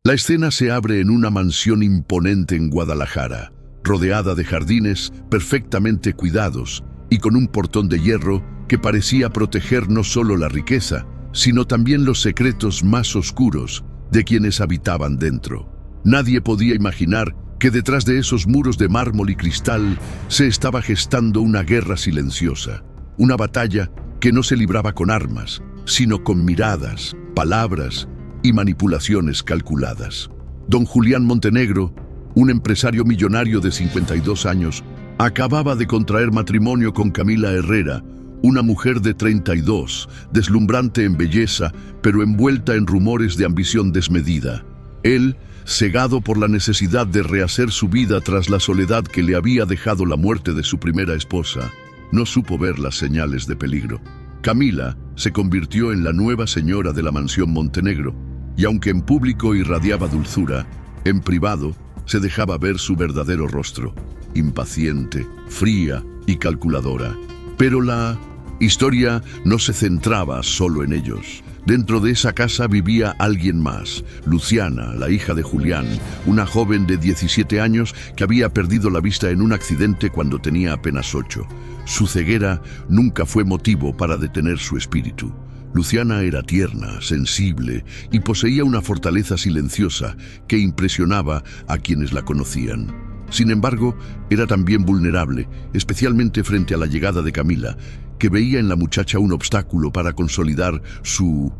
La escena se abre en una mansión imponente en Guadalajara, rodeada de jardines perfectamente cuidados y con un portón de hierro que parecía proteger no solo la riqueza, sino también los secretos más oscuros de quienes habitaban dentro. Nadie podía imaginar que detrás de esos muros de mármol y cristal se estaba gestando una guerra silenciosa, una batalla que no se libraba con armas, sino con miradas, palabras y manipulaciones calculadas. Don Julián Montenegro, un empresario millonario de 52 años, acababa de contraer matrimonio con Camila Herrera, una mujer de 32, deslumbrante en belleza, pero envuelta en rumores de ambición desmedida. Él, cegado por la necesidad de rehacer su vida tras la soledad que le había dejado la muerte de su primera esposa, no supo ver las señales de peligro. Camila se convirtió en la nueva señora de la mansión Montenegro, y aunque en público irradiaba dulzura, en privado se dejaba ver su verdadero rostro, impaciente, fría y calculadora. Pero la historia no se centraba solo en ellos. Dentro de esa casa vivía alguien más, Luciana, la hija de Julián, una joven de 17 años que había perdido la vista en un accidente cuando tenía apenas 8. Su ceguera nunca fue motivo para detener su espíritu. Luciana era tierna, sensible y poseía una fortaleza silenciosa que impresionaba a quienes la conocían. Sin embargo, era también vulnerable, especialmente frente a la llegada de Camila, que veía en la muchacha un obstáculo para consolidar su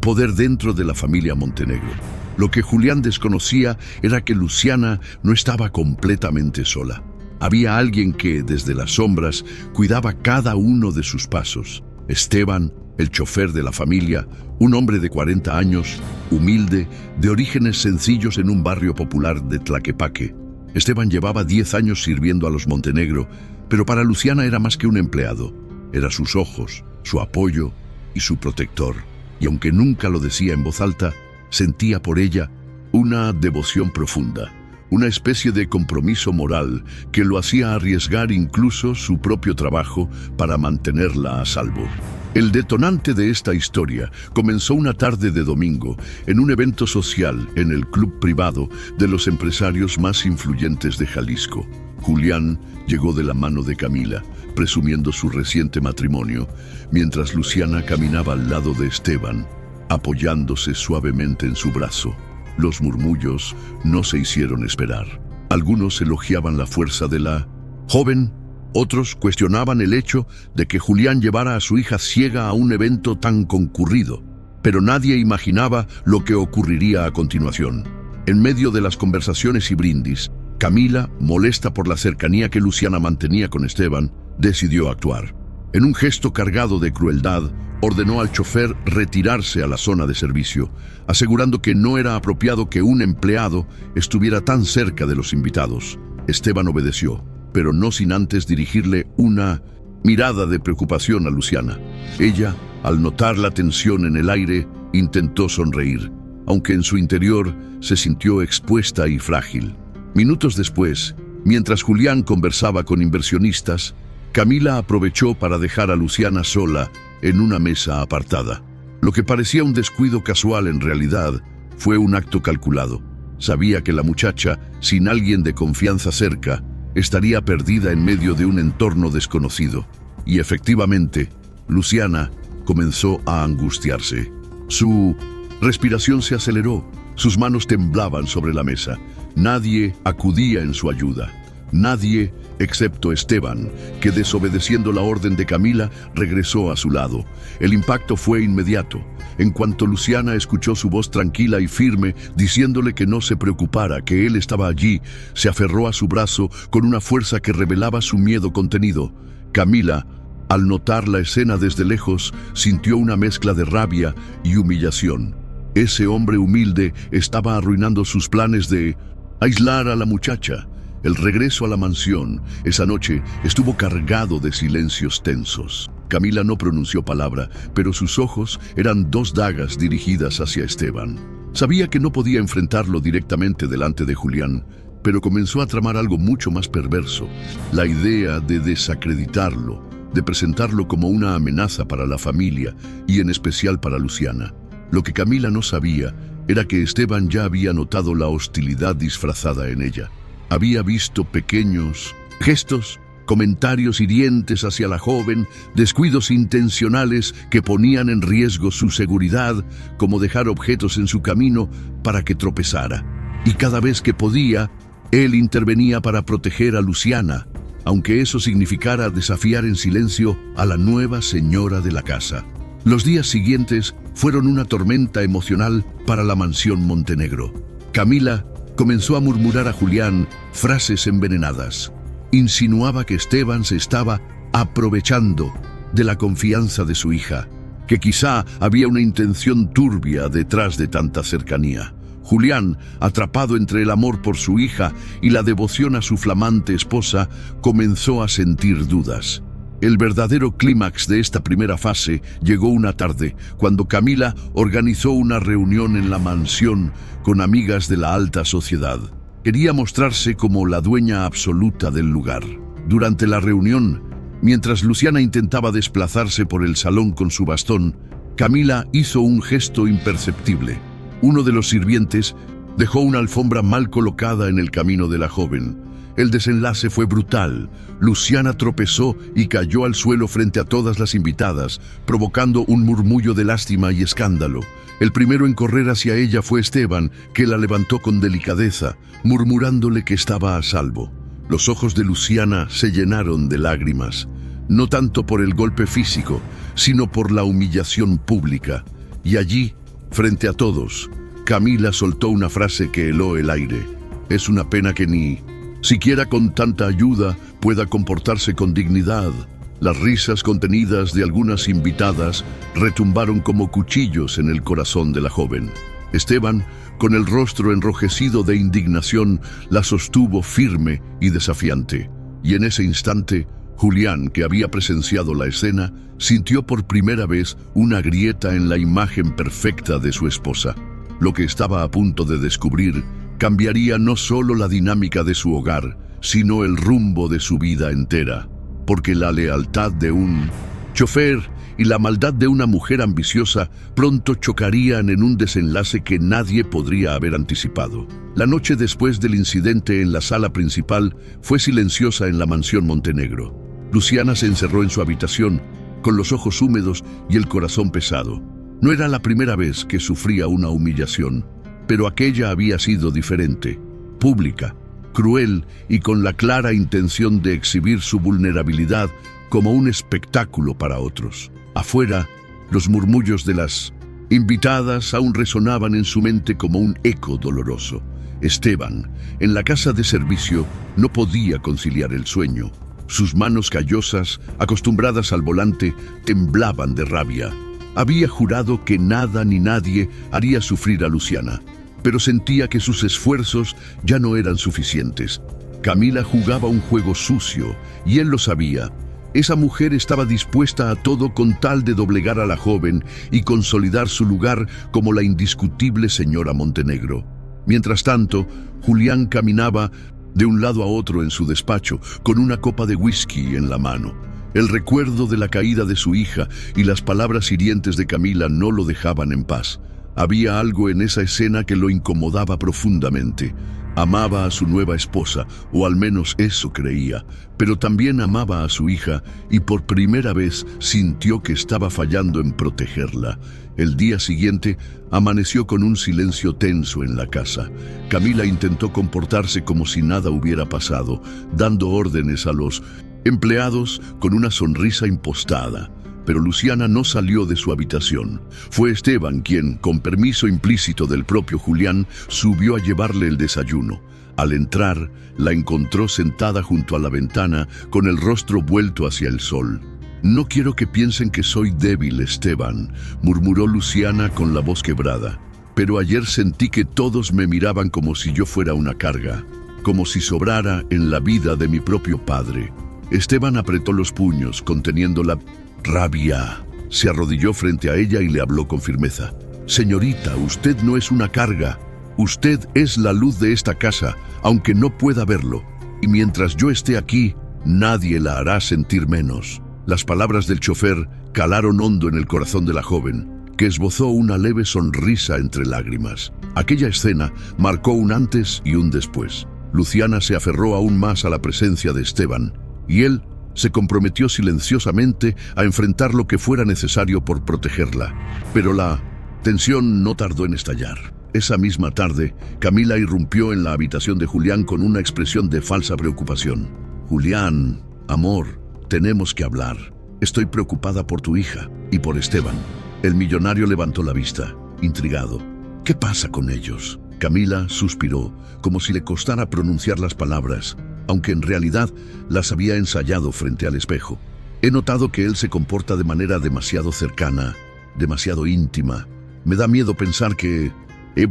poder dentro de la familia Montenegro. Lo que Julián desconocía era que Luciana no estaba completamente sola. Había alguien que, desde las sombras, cuidaba cada uno de sus pasos. Esteban, el chofer de la familia, un hombre de 40 años, humilde, de orígenes sencillos en un barrio popular de Tlaquepaque. Esteban llevaba 10 años sirviendo a los Montenegro, pero para Luciana era más que un empleado. Era sus ojos, su apoyo y su protector. Y aunque nunca lo decía en voz alta, sentía por ella una devoción profunda, una especie de compromiso moral que lo hacía arriesgar incluso su propio trabajo para mantenerla a salvo. El detonante de esta historia comenzó una tarde de domingo en un evento social en el club privado de los empresarios más influyentes de Jalisco. Julián llegó de la mano de Camila, presumiendo su reciente matrimonio, mientras Luciana caminaba al lado de Esteban, apoyándose suavemente en su brazo. Los murmullos no se hicieron esperar. Algunos elogiaban la fuerza de la joven, otros cuestionaban el hecho de que Julián llevara a su hija ciega a un evento tan concurrido, pero nadie imaginaba lo que ocurriría a continuación. En medio de las conversaciones y brindis, Camila, molesta por la cercanía que Luciana mantenía con Esteban, decidió actuar. En un gesto cargado de crueldad, ordenó al chofer retirarse a la zona de servicio, asegurando que no era apropiado que un empleado estuviera tan cerca de los invitados. Esteban obedeció, pero no sin antes dirigirle una mirada de preocupación a Luciana. Ella, al notar la tensión en el aire, intentó sonreír, aunque en su interior se sintió expuesta y frágil. Minutos después, mientras Julián conversaba con inversionistas, Camila aprovechó para dejar a Luciana sola en una mesa apartada. Lo que parecía un descuido casual en realidad fue un acto calculado. Sabía que la muchacha, sin alguien de confianza cerca, estaría perdida en medio de un entorno desconocido. Y efectivamente, Luciana comenzó a angustiarse. Su respiración se aceleró, sus manos temblaban sobre la mesa. Nadie acudía en su ayuda. Nadie, excepto Esteban, que desobedeciendo la orden de Camila, regresó a su lado. El impacto fue inmediato. En cuanto Luciana escuchó su voz tranquila y firme, diciéndole que no se preocupara, que él estaba allí, se aferró a su brazo con una fuerza que revelaba su miedo contenido. Camila, al notar la escena desde lejos, sintió una mezcla de rabia y humillación. Ese hombre humilde estaba arruinando sus planes de aislar a la muchacha. El regreso a la mansión esa noche estuvo cargado de silencios tensos. Camila no pronunció palabra, pero sus ojos eran 2 dagas dirigidas hacia Esteban. Sabía que no podía enfrentarlo directamente delante de Julián, pero comenzó a tramar algo mucho más perverso: la idea de desacreditarlo, de presentarlo como una amenaza para la familia y en especial para Luciana. Lo que Camila no sabía era que Esteban ya había notado la hostilidad disfrazada en ella. Había visto pequeños gestos, comentarios hirientes hacia la joven, descuidos intencionales que ponían en riesgo su seguridad, como dejar objetos en su camino para que tropezara. Y cada vez que podía, él intervenía para proteger a Luciana, aunque eso significara desafiar en silencio a la nueva señora de la casa. Los días siguientes fueron una tormenta emocional para la mansión Montenegro. Camila comenzó a murmurar a Julián frases envenenadas. Insinuaba que Esteban se estaba aprovechando de la confianza de su hija, que quizá había una intención turbia detrás de tanta cercanía. Julián, atrapado entre el amor por su hija y la devoción a su flamante esposa, comenzó a sentir dudas. El verdadero clímax de esta primera fase llegó una tarde, cuando Camila organizó una reunión en la mansión con amigas de la alta sociedad. Quería mostrarse como la dueña absoluta del lugar. Durante la reunión, mientras Luciana intentaba desplazarse por el salón con su bastón, Camila hizo un gesto imperceptible. Uno de los sirvientes dejó una alfombra mal colocada en el camino de la joven. El desenlace fue brutal. Luciana tropezó y cayó al suelo frente a todas las invitadas, provocando un murmullo de lástima y escándalo. El primero en correr hacia ella fue Esteban, que la levantó con delicadeza, murmurándole que estaba a salvo. Los ojos de Luciana se llenaron de lágrimas, no tanto por el golpe físico, sino por la humillación pública. Y allí, frente a todos, Camila soltó una frase que heló el aire. Es una pena que ni siquiera con tanta ayuda pueda comportarse con dignidad. Las risas contenidas de algunas invitadas retumbaron como cuchillos en el corazón de la joven. Esteban, con el rostro enrojecido de indignación, la sostuvo firme y desafiante. Y en ese instante, Julián, que había presenciado la escena, sintió por primera vez una grieta en la imagen perfecta de su esposa. Lo que estaba a punto de descubrir cambiaría no solo la dinámica de su hogar, sino el rumbo de su vida entera, porque la lealtad de un chofer y la maldad de una mujer ambiciosa pronto chocarían en un desenlace que nadie podría haber anticipado. La noche después del incidente en la sala principal fue silenciosa en la mansión Montenegro. Luciana se encerró en su habitación, con los ojos húmedos y el corazón pesado. No era la primera vez que sufría una humillación, pero aquella había sido diferente, pública, cruel y con la clara intención de exhibir su vulnerabilidad como un espectáculo para otros. Afuera, los murmullos de las invitadas aún resonaban en su mente como un eco doloroso. Esteban, en la casa de servicio, no podía conciliar el sueño. Sus manos callosas, acostumbradas al volante, temblaban de rabia. Había jurado que nada ni nadie haría sufrir a Luciana, pero sentía que sus esfuerzos ya no eran suficientes. Camila jugaba un juego sucio, y él lo sabía. Esa mujer estaba dispuesta a todo con tal de doblegar a la joven y consolidar su lugar como la indiscutible señora Montenegro. Mientras tanto, Julián caminaba de un lado a otro en su despacho, con una copa de whisky en la mano. El recuerdo de la caída de su hija y las palabras hirientes de Camila no lo dejaban en paz. Había algo en esa escena que lo incomodaba profundamente. Amaba a su nueva esposa, o al menos eso creía, pero también amaba a su hija y por primera vez sintió que estaba fallando en protegerla. El día siguiente amaneció con un silencio tenso en la casa. Camila intentó comportarse como si nada hubiera pasado, dando órdenes a los empleados con una sonrisa impostada. Pero Luciana no salió de su habitación. Fue Esteban quien, con permiso implícito del propio Julián, subió a llevarle el desayuno. Al entrar, la encontró sentada junto a la ventana, con el rostro vuelto hacia el sol. «No quiero que piensen que soy débil, Esteban», murmuró Luciana con la voz quebrada. «Pero ayer sentí que todos me miraban como si yo fuera una carga, como si sobrara en la vida de mi propio padre». Esteban apretó los puños, conteniendo la rabia. Se arrodilló frente a ella y le habló con firmeza. «Señorita, usted no es una carga. Usted es la luz de esta casa, aunque no pueda verlo. Y mientras yo esté aquí, nadie la hará sentir menos». Las palabras del chofer calaron hondo en el corazón de la joven. que esbozó una leve sonrisa entre lágrimas. Aquella escena marcó un antes y un después. Luciana se aferró aún más a la presencia de Esteban, y él se comprometió silenciosamente a enfrentar lo que fuera necesario por protegerla. Pero la tensión no tardó en estallar. Esa misma tarde, Camila irrumpió en la habitación de Julián con una expresión de falsa preocupación. «Julián, amor, tenemos que hablar. Estoy preocupada por tu hija y por Esteban». El millonario levantó la vista, intrigado. «¿Qué pasa con ellos?». Camila suspiró, como si le costara pronunciar las palabras, aunque en realidad las había ensayado frente al espejo. «He notado que él se comporta de manera demasiado cercana, demasiado íntima. Me da miedo pensar que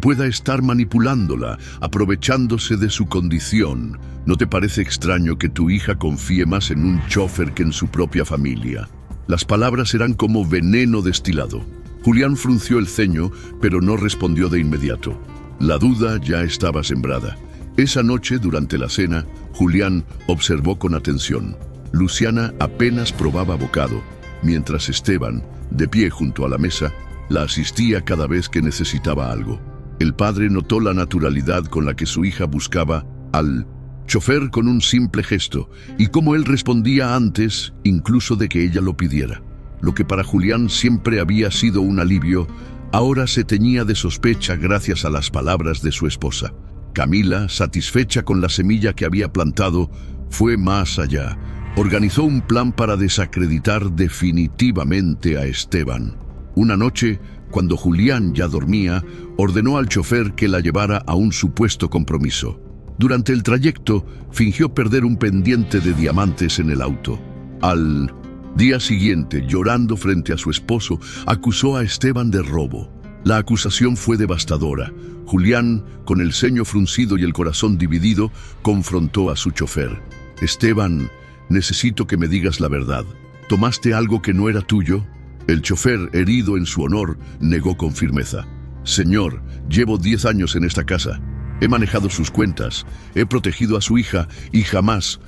pueda estar manipulándola, aprovechándose de su condición. ¿No te parece extraño que tu hija confíe más en un chofer que en su propia familia?». Las palabras eran como veneno destilado. Julián frunció el ceño, pero no respondió de inmediato. La duda ya estaba sembrada. Esa noche, durante la cena, Julián observó con atención. Luciana apenas probaba bocado, mientras Esteban, de pie junto a la mesa, la asistía cada vez que necesitaba algo. El padre notó la naturalidad con la que su hija buscaba al chofer con un simple gesto, y cómo él respondía antes incluso de que ella lo pidiera. Lo que para Julián siempre había sido un alivio, ahora se teñía de sospecha gracias a las palabras de su esposa. Camila, satisfecha con la semilla que había plantado, fue más allá. Organizó un plan para desacreditar definitivamente a Esteban. Una noche, cuando Julián ya dormía, ordenó al chofer que la llevara a un supuesto compromiso. Durante el trayecto, fingió perder un pendiente de diamantes en el auto. Al día siguiente, llorando frente a su esposo, acusó a Esteban de robo. La acusación fue devastadora. Julián, con el ceño fruncido y el corazón dividido, confrontó a su chofer. «Esteban, necesito que me digas la verdad. ¿Tomaste algo que no era tuyo?». El chofer, herido en su honor, negó con firmeza. «Señor, llevo 10 años en esta casa. He manejado sus cuentas, he protegido a su hija y jamás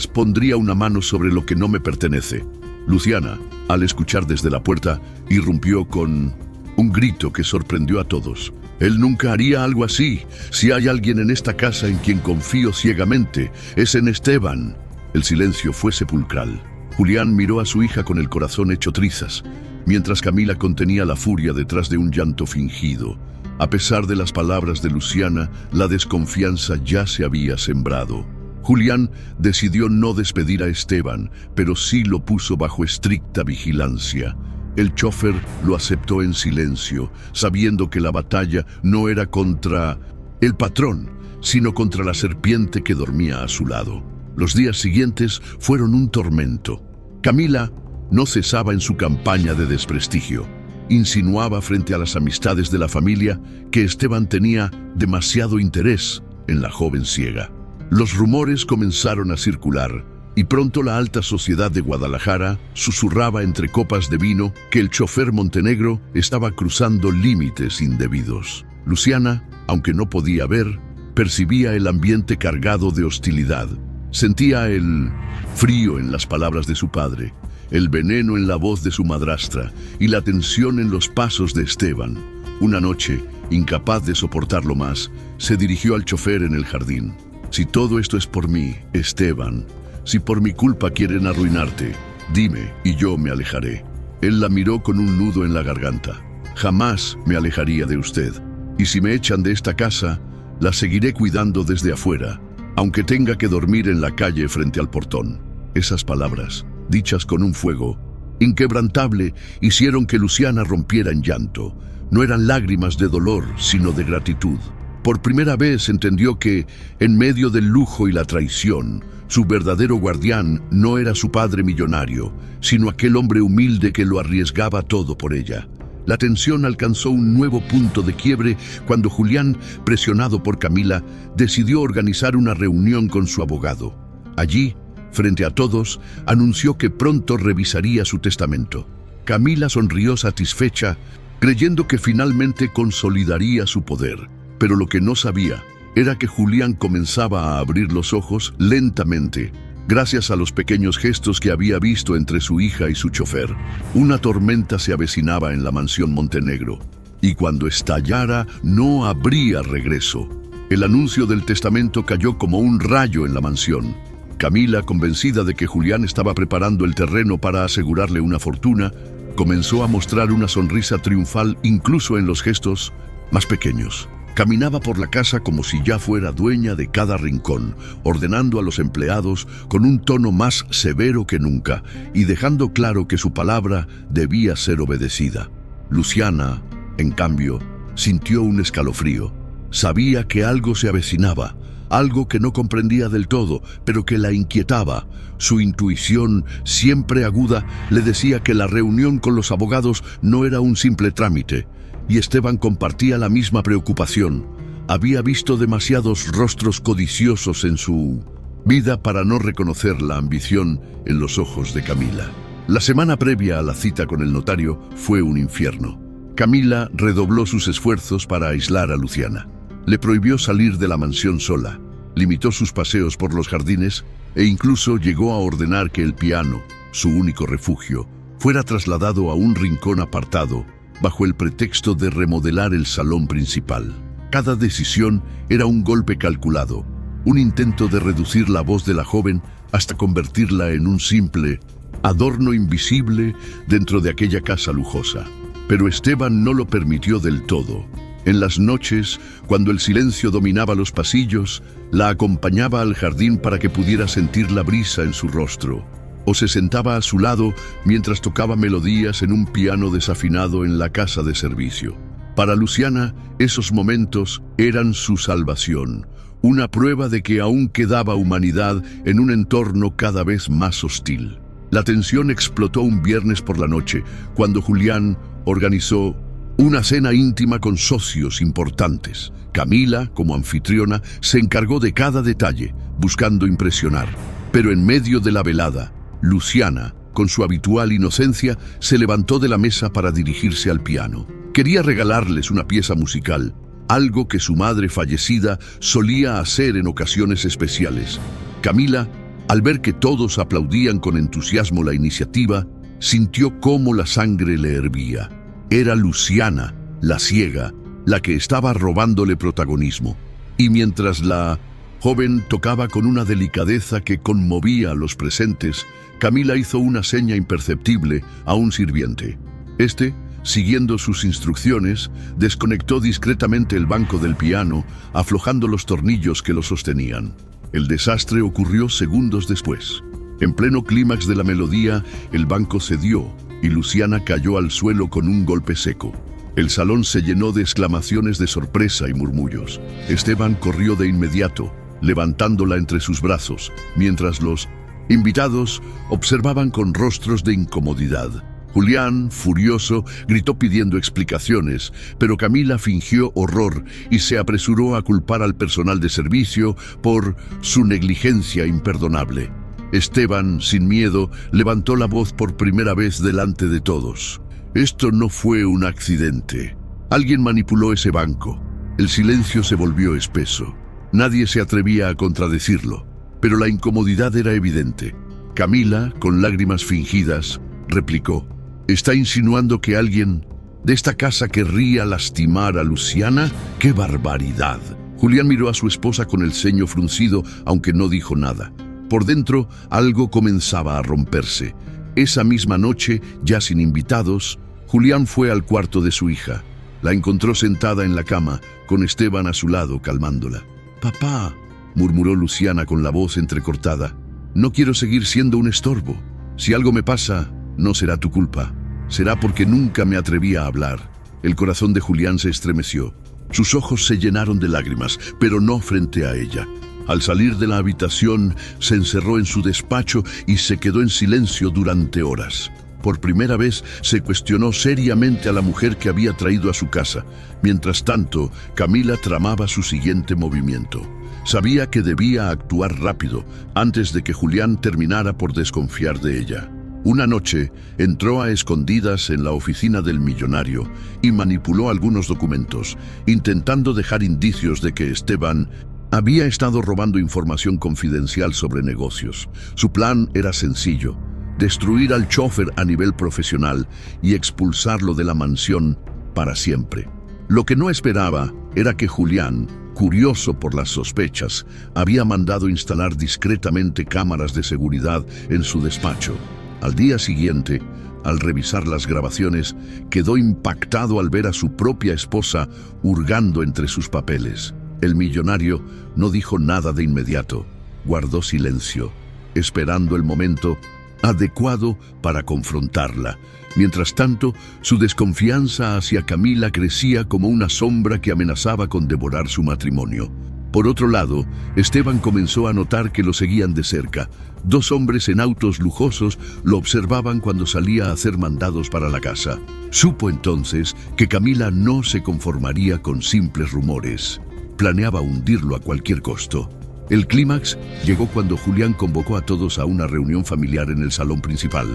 pondría una mano sobre lo que no me pertenece». Luciana, al escuchar desde la puerta, irrumpió con un grito que sorprendió a todos. «Él nunca haría algo así. Si hay alguien en esta casa en quien confío ciegamente, es en Esteban». El silencio fue sepulcral. Julián miró a su hija con el corazón hecho trizas, mientras Camila contenía la furia detrás de un llanto fingido. A pesar de las palabras de Luciana, la desconfianza ya se había sembrado. Julián decidió no despedir a Esteban, pero sí lo puso bajo estricta vigilancia. El chofer lo aceptó en silencio, sabiendo que la batalla no era contra el patrón, sino contra la serpiente que dormía a su lado. Los días siguientes fueron un tormento. Camila no cesaba en su campaña de desprestigio. Insinuaba frente a las amistades de la familia que Esteban tenía demasiado interés en la joven ciega. Los rumores comenzaron a circular y pronto la alta sociedad de Guadalajara susurraba entre copas de vino que el chofer montenegro estaba cruzando límites indebidos. Luciana, aunque no podía ver, percibía el ambiente cargado de hostilidad. Sentía el frío en las palabras de su padre, el veneno en la voz de su madrastra y la tensión en los pasos de Esteban. Una noche, incapaz de soportarlo más, se dirigió al chofer en el jardín. «Si todo esto es por mí, Esteban, si por mi culpa quieren arruinarte, dime y yo me alejaré». Él la miró con un nudo en la garganta. «Jamás me alejaría de usted. Y si me echan de esta casa, la seguiré cuidando desde afuera, aunque tenga que dormir en la calle frente al portón». Esas palabras, dichas con un fuego inquebrantable, hicieron que Luciana rompiera en llanto. No eran lágrimas de dolor, sino de gratitud. Por primera vez entendió que, en medio del lujo y la traición, su verdadero guardián no era su padre millonario, sino aquel hombre humilde que lo arriesgaba todo por ella. La tensión alcanzó un nuevo punto de quiebre cuando Julián, presionado por Camila, decidió organizar una reunión con su abogado. Allí, frente a todos, anunció que pronto revisaría su testamento. Camila sonrió satisfecha, creyendo que finalmente consolidaría su poder. Pero lo que no sabía era que Julián comenzaba a abrir los ojos lentamente. gracias a los pequeños gestos que había visto entre su hija y su chofer. Una tormenta se avecinaba en la mansión Montenegro, y cuando estallara no habría regreso. El anuncio del testamento cayó como un rayo en la mansión. Camila, convencida de que Julián estaba preparando el terreno para asegurarle una fortuna, comenzó a mostrar una sonrisa triunfal incluso en los gestos más pequeños. Caminaba por la casa como si ya fuera dueña de cada rincón, ordenando a los empleados con un tono más severo que nunca y dejando claro que su palabra debía ser obedecida. Luciana, en cambio, sintió un escalofrío. Sabía que algo se avecinaba, algo que no comprendía del todo, pero que la inquietaba. Su intuición, siempre aguda, le decía que la reunión con los abogados no era un simple trámite. Y Esteban compartía la misma preocupación. Había visto demasiados rostros codiciosos en su vida para no reconocer la ambición en los ojos de Camila. La semana previa a la cita con el notario fue un infierno. Camila redobló sus esfuerzos para aislar a Luciana. Le prohibió salir de la mansión sola, limitó sus paseos por los jardines e incluso llegó a ordenar que el piano, su único refugio, fuera trasladado a un rincón apartado bajo el pretexto de remodelar el salón principal. Cada decisión era un golpe calculado, un intento de reducir la voz de la joven hasta convertirla en un simple adorno invisible dentro de aquella casa lujosa. Pero Esteban no lo permitió del todo. En las noches, cuando el silencio dominaba los pasillos, la acompañaba al jardín para que pudiera sentir la brisa en su rostro, o se sentaba a su lado mientras tocaba melodías en un piano desafinado en la casa de servicio. Para Luciana, esos momentos eran su salvación, una prueba de que aún quedaba humanidad en un entorno cada vez más hostil. La tensión explotó un viernes por la noche, cuando Julián organizó una cena íntima con socios importantes. Camila, como anfitriona, se encargó de cada detalle, buscando impresionar. Pero en medio de la velada, Luciana, con su habitual inocencia, se levantó de la mesa para dirigirse al piano. Quería regalarles una pieza musical, algo que su madre fallecida solía hacer en ocasiones especiales. Camila, al ver que todos aplaudían con entusiasmo la iniciativa, sintió cómo la sangre le hervía. Era Luciana, la ciega, la que estaba robándole protagonismo. Y mientras la joven tocaba con una delicadeza que conmovía a los presentes, Camila hizo una seña imperceptible a un sirviente. Este, siguiendo sus instrucciones, desconectó discretamente el banco del piano, aflojando los tornillos que lo sostenían. El desastre ocurrió segundos después. En pleno clímax de la melodía, el banco cedió y Luciana cayó al suelo con un golpe seco. El salón se llenó de exclamaciones de sorpresa y murmullos. Esteban corrió de inmediato, levantándola entre sus brazos, mientras los invitados observaban con rostros de incomodidad. Julián, furioso, gritó pidiendo explicaciones, pero Camila fingió horror y se apresuró a culpar al personal de servicio por su negligencia imperdonable. Esteban, sin miedo, levantó la voz por primera vez delante de todos. Esto no fue un accidente. Alguien manipuló ese banco. El silencio se volvió espeso. Nadie se atrevía a contradecirlo, pero la incomodidad era evidente. Camila, con lágrimas fingidas, replicó: ¿Está insinuando que alguien de esta casa querría lastimar a Luciana? ¡Qué barbaridad! Julián miró a su esposa con el ceño fruncido, aunque no dijo nada. Por dentro, algo comenzaba a romperse. Esa misma noche, ya sin invitados, Julián fue al cuarto de su hija. La encontró sentada en la cama, con Esteban a su lado, calmándola. «Papá», murmuró Luciana con la voz entrecortada, «no quiero seguir siendo un estorbo. Si algo me pasa, no será tu culpa. Será porque nunca me atreví a hablar». El corazón de Julián se estremeció. Sus ojos se llenaron de lágrimas, pero no frente a ella. Al salir de la habitación, se encerró en su despacho y se quedó en silencio durante horas. Por primera vez se cuestionó seriamente a la mujer que había traído a su casa. Mientras tanto, Camila tramaba su siguiente movimiento. Sabía que debía actuar rápido, antes de que Julián terminara por desconfiar de ella. Una noche, entró a escondidas en la oficina del millonario y manipuló algunos documentos, intentando dejar indicios de que Esteban Había estado robando información confidencial sobre negocios. Su plan era sencillo: destruir al chofer a nivel profesional y expulsarlo de la mansión para siempre. Lo que no esperaba era que Julián, curioso por las sospechas, había mandado instalar discretamente cámaras de seguridad en su despacho. Al día siguiente, al revisar las grabaciones, quedó impactado al ver a su propia esposa hurgando entre sus papeles. El millonario no dijo nada de inmediato. Guardó silencio, esperando el momento adecuado para confrontarla. Mientras tanto, su desconfianza hacia Camila crecía como una sombra que amenazaba con devorar su matrimonio. Por otro lado, Esteban comenzó a notar que lo seguían de cerca. 2 hombres en autos lujosos lo observaban cuando salía a hacer mandados para la casa. Supo entonces que Camila no se conformaría con simples rumores. Planeaba hundirlo a cualquier costo. El clímax llegó cuando Julián convocó a todos a una reunión familiar en el salón principal.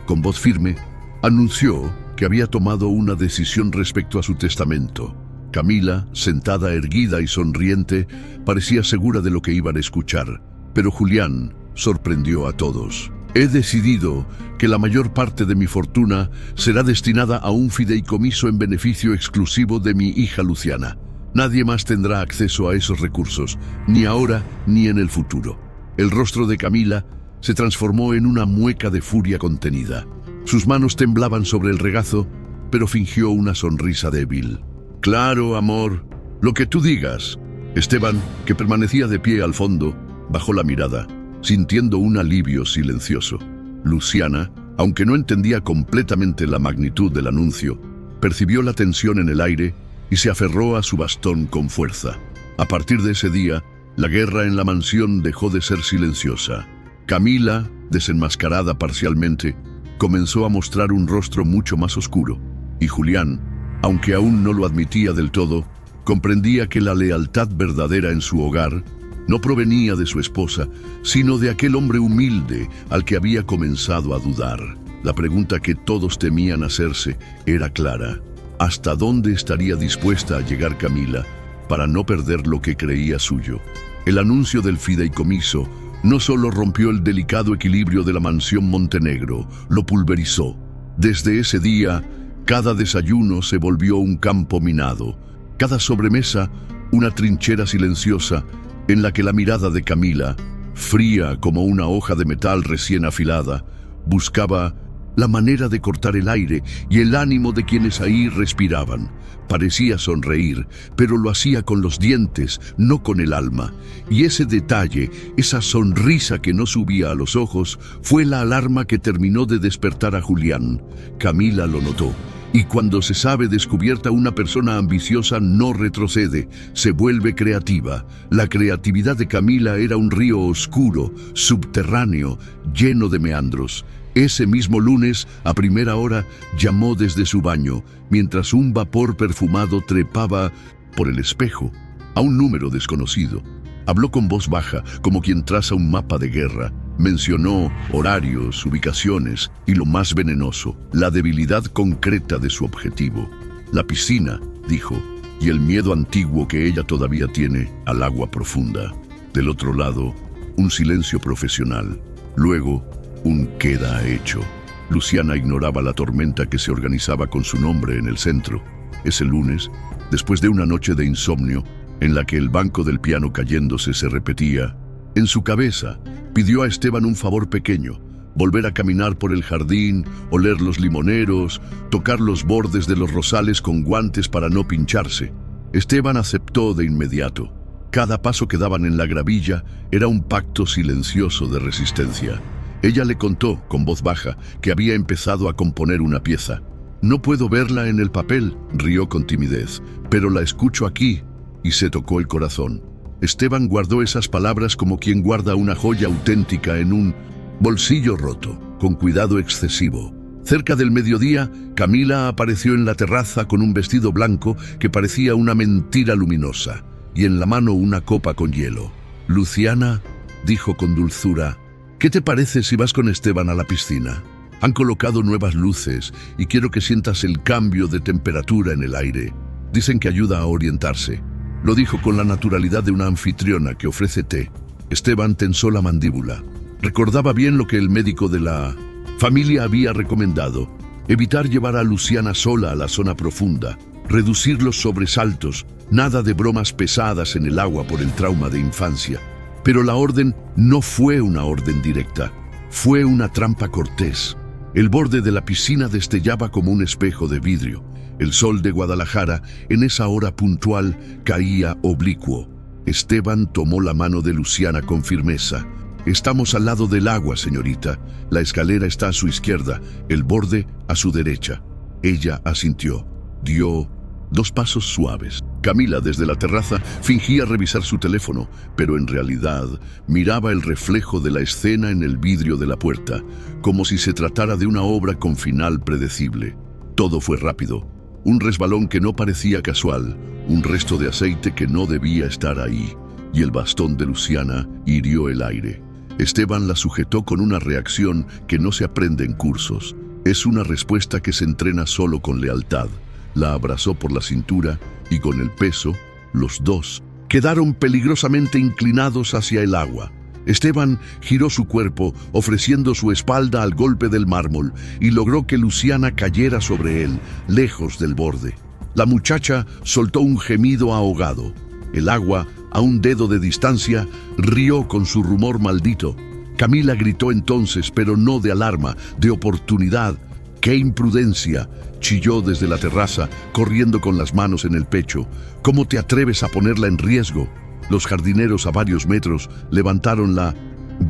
Con voz firme, anunció que había tomado una decisión respecto a su testamento. Camila, sentada erguida y sonriente, parecía segura de lo que iban a escuchar, pero Julián sorprendió a todos. He decidido que la mayor parte de mi fortuna será destinada a un fideicomiso en beneficio exclusivo de mi hija Luciana. Nadie más tendrá acceso a esos recursos, ni ahora ni en el futuro. El rostro de Camila se transformó en una mueca de furia contenida. Sus manos temblaban sobre el regazo, pero fingió una sonrisa débil. Claro, amor, lo que tú digas. Esteban, que permanecía de pie al fondo, bajó la mirada, sintiendo un alivio silencioso. Luciana, aunque no entendía completamente la magnitud del anuncio, percibió la tensión en el aire y se aferró a su bastón con fuerza. A partir de ese día, la guerra en la mansión dejó de ser silenciosa. Camila, desenmascarada parcialmente, comenzó a mostrar un rostro mucho más oscuro, y Julián, aunque aún no lo admitía del todo, comprendía que la lealtad verdadera en su hogar no provenía de su esposa, sino de aquel hombre humilde al que había comenzado a dudar. La pregunta que todos temían hacerse era clara: ¿hasta dónde estaría dispuesta a llegar Camila para no perder lo que creía suyo? El anuncio del fideicomiso no solo rompió el delicado equilibrio de la mansión Montenegro, lo pulverizó. Desde ese día, cada desayuno se volvió un campo minado, cada sobremesa una trinchera silenciosa en la que la mirada de Camila, fría como una hoja de metal recién afilada, buscaba la manera de cortar el aire y el ánimo de quienes ahí respiraban. Parecía sonreír, pero lo hacía con los dientes, no con el alma. Y ese detalle, esa sonrisa que no subía a los ojos, fue la alarma que terminó de despertar a Julián. Camila lo notó. Y cuando se sabe descubierta, una persona ambiciosa no retrocede, se vuelve creativa. La creatividad de Camila era un río oscuro, subterráneo, lleno de meandros. Ese mismo lunes, a primera hora, llamó desde su baño, mientras un vapor perfumado trepaba por el espejo a un número desconocido. Habló con voz baja, como quien traza un mapa de guerra. Mencionó horarios, ubicaciones y, lo más venenoso, la debilidad concreta de su objetivo. La piscina, dijo, y el miedo antiguo que ella todavía tiene al agua profunda. Del otro lado, un silencio profesional. Luego, un queda hecho. Luciana ignoraba la tormenta que se organizaba con su nombre en el centro. Ese lunes, después de una noche de insomnio, en la que el banco del piano cayéndose se repetía, en su cabeza pidió a Esteban un favor pequeño: volver a caminar por el jardín, oler los limoneros, tocar los bordes de los rosales con guantes para no pincharse. Esteban aceptó de inmediato. Cada paso que daban en la gravilla era un pacto silencioso de resistencia. Ella le contó, con voz baja, que había empezado a componer una pieza. No puedo verla en el papel, rió con timidez, pero la escucho aquí, y se tocó el corazón. Esteban guardó esas palabras como quien guarda una joya auténtica en un bolsillo roto, con cuidado excesivo. Cerca del mediodía, Camila apareció en la terraza con un vestido blanco que parecía una mentira luminosa, y en la mano una copa con hielo. Luciana, dijo con dulzura, ¿qué te parece si vas con Esteban a la piscina? Han colocado nuevas luces y quiero que sientas el cambio de temperatura en el aire. Dicen que ayuda a orientarse. Lo dijo con la naturalidad de una anfitriona que ofrece té. Esteban tensó la mandíbula. Recordaba bien lo que el médico de la familia había recomendado: evitar llevar a Luciana sola a la zona profunda, reducir los sobresaltos, nada de bromas pesadas en el agua por el trauma de infancia. Pero la orden no fue una orden directa, fue una trampa cortés. El borde de la piscina destellaba como un espejo de vidrio. El sol de Guadalajara, en esa hora puntual, caía oblicuo. Esteban tomó la mano de Luciana con firmeza. «Estamos al lado del agua, señorita. La escalera está a su izquierda, el borde a su derecha». Ella asintió. Dio 2 pasos suaves. Camila, desde la terraza, fingía revisar su teléfono, pero en realidad miraba el reflejo de la escena en el vidrio de la puerta, como si se tratara de una obra con final predecible. Todo fue rápido. Un resbalón que no parecía casual, un resto de aceite que no debía estar ahí, y el bastón de Luciana hirió el aire. Esteban la sujetó con una reacción que no se aprende en cursos. Es una respuesta que se entrena solo con lealtad. La abrazó por la cintura y con el peso, los dos quedaron peligrosamente inclinados hacia el agua. Esteban giró su cuerpo, ofreciendo su espalda al golpe del mármol, y logró que Luciana cayera sobre él, lejos del borde. La muchacha soltó un gemido ahogado. El agua, a un dedo de distancia, rió con su rumor maldito. Camila gritó entonces, pero no de alarma, de oportunidad. ¡Qué imprudencia!, chilló desde la terraza, corriendo con las manos en el pecho. «¿Cómo te atreves a ponerla en riesgo?». Los jardineros a varios metros levantaron la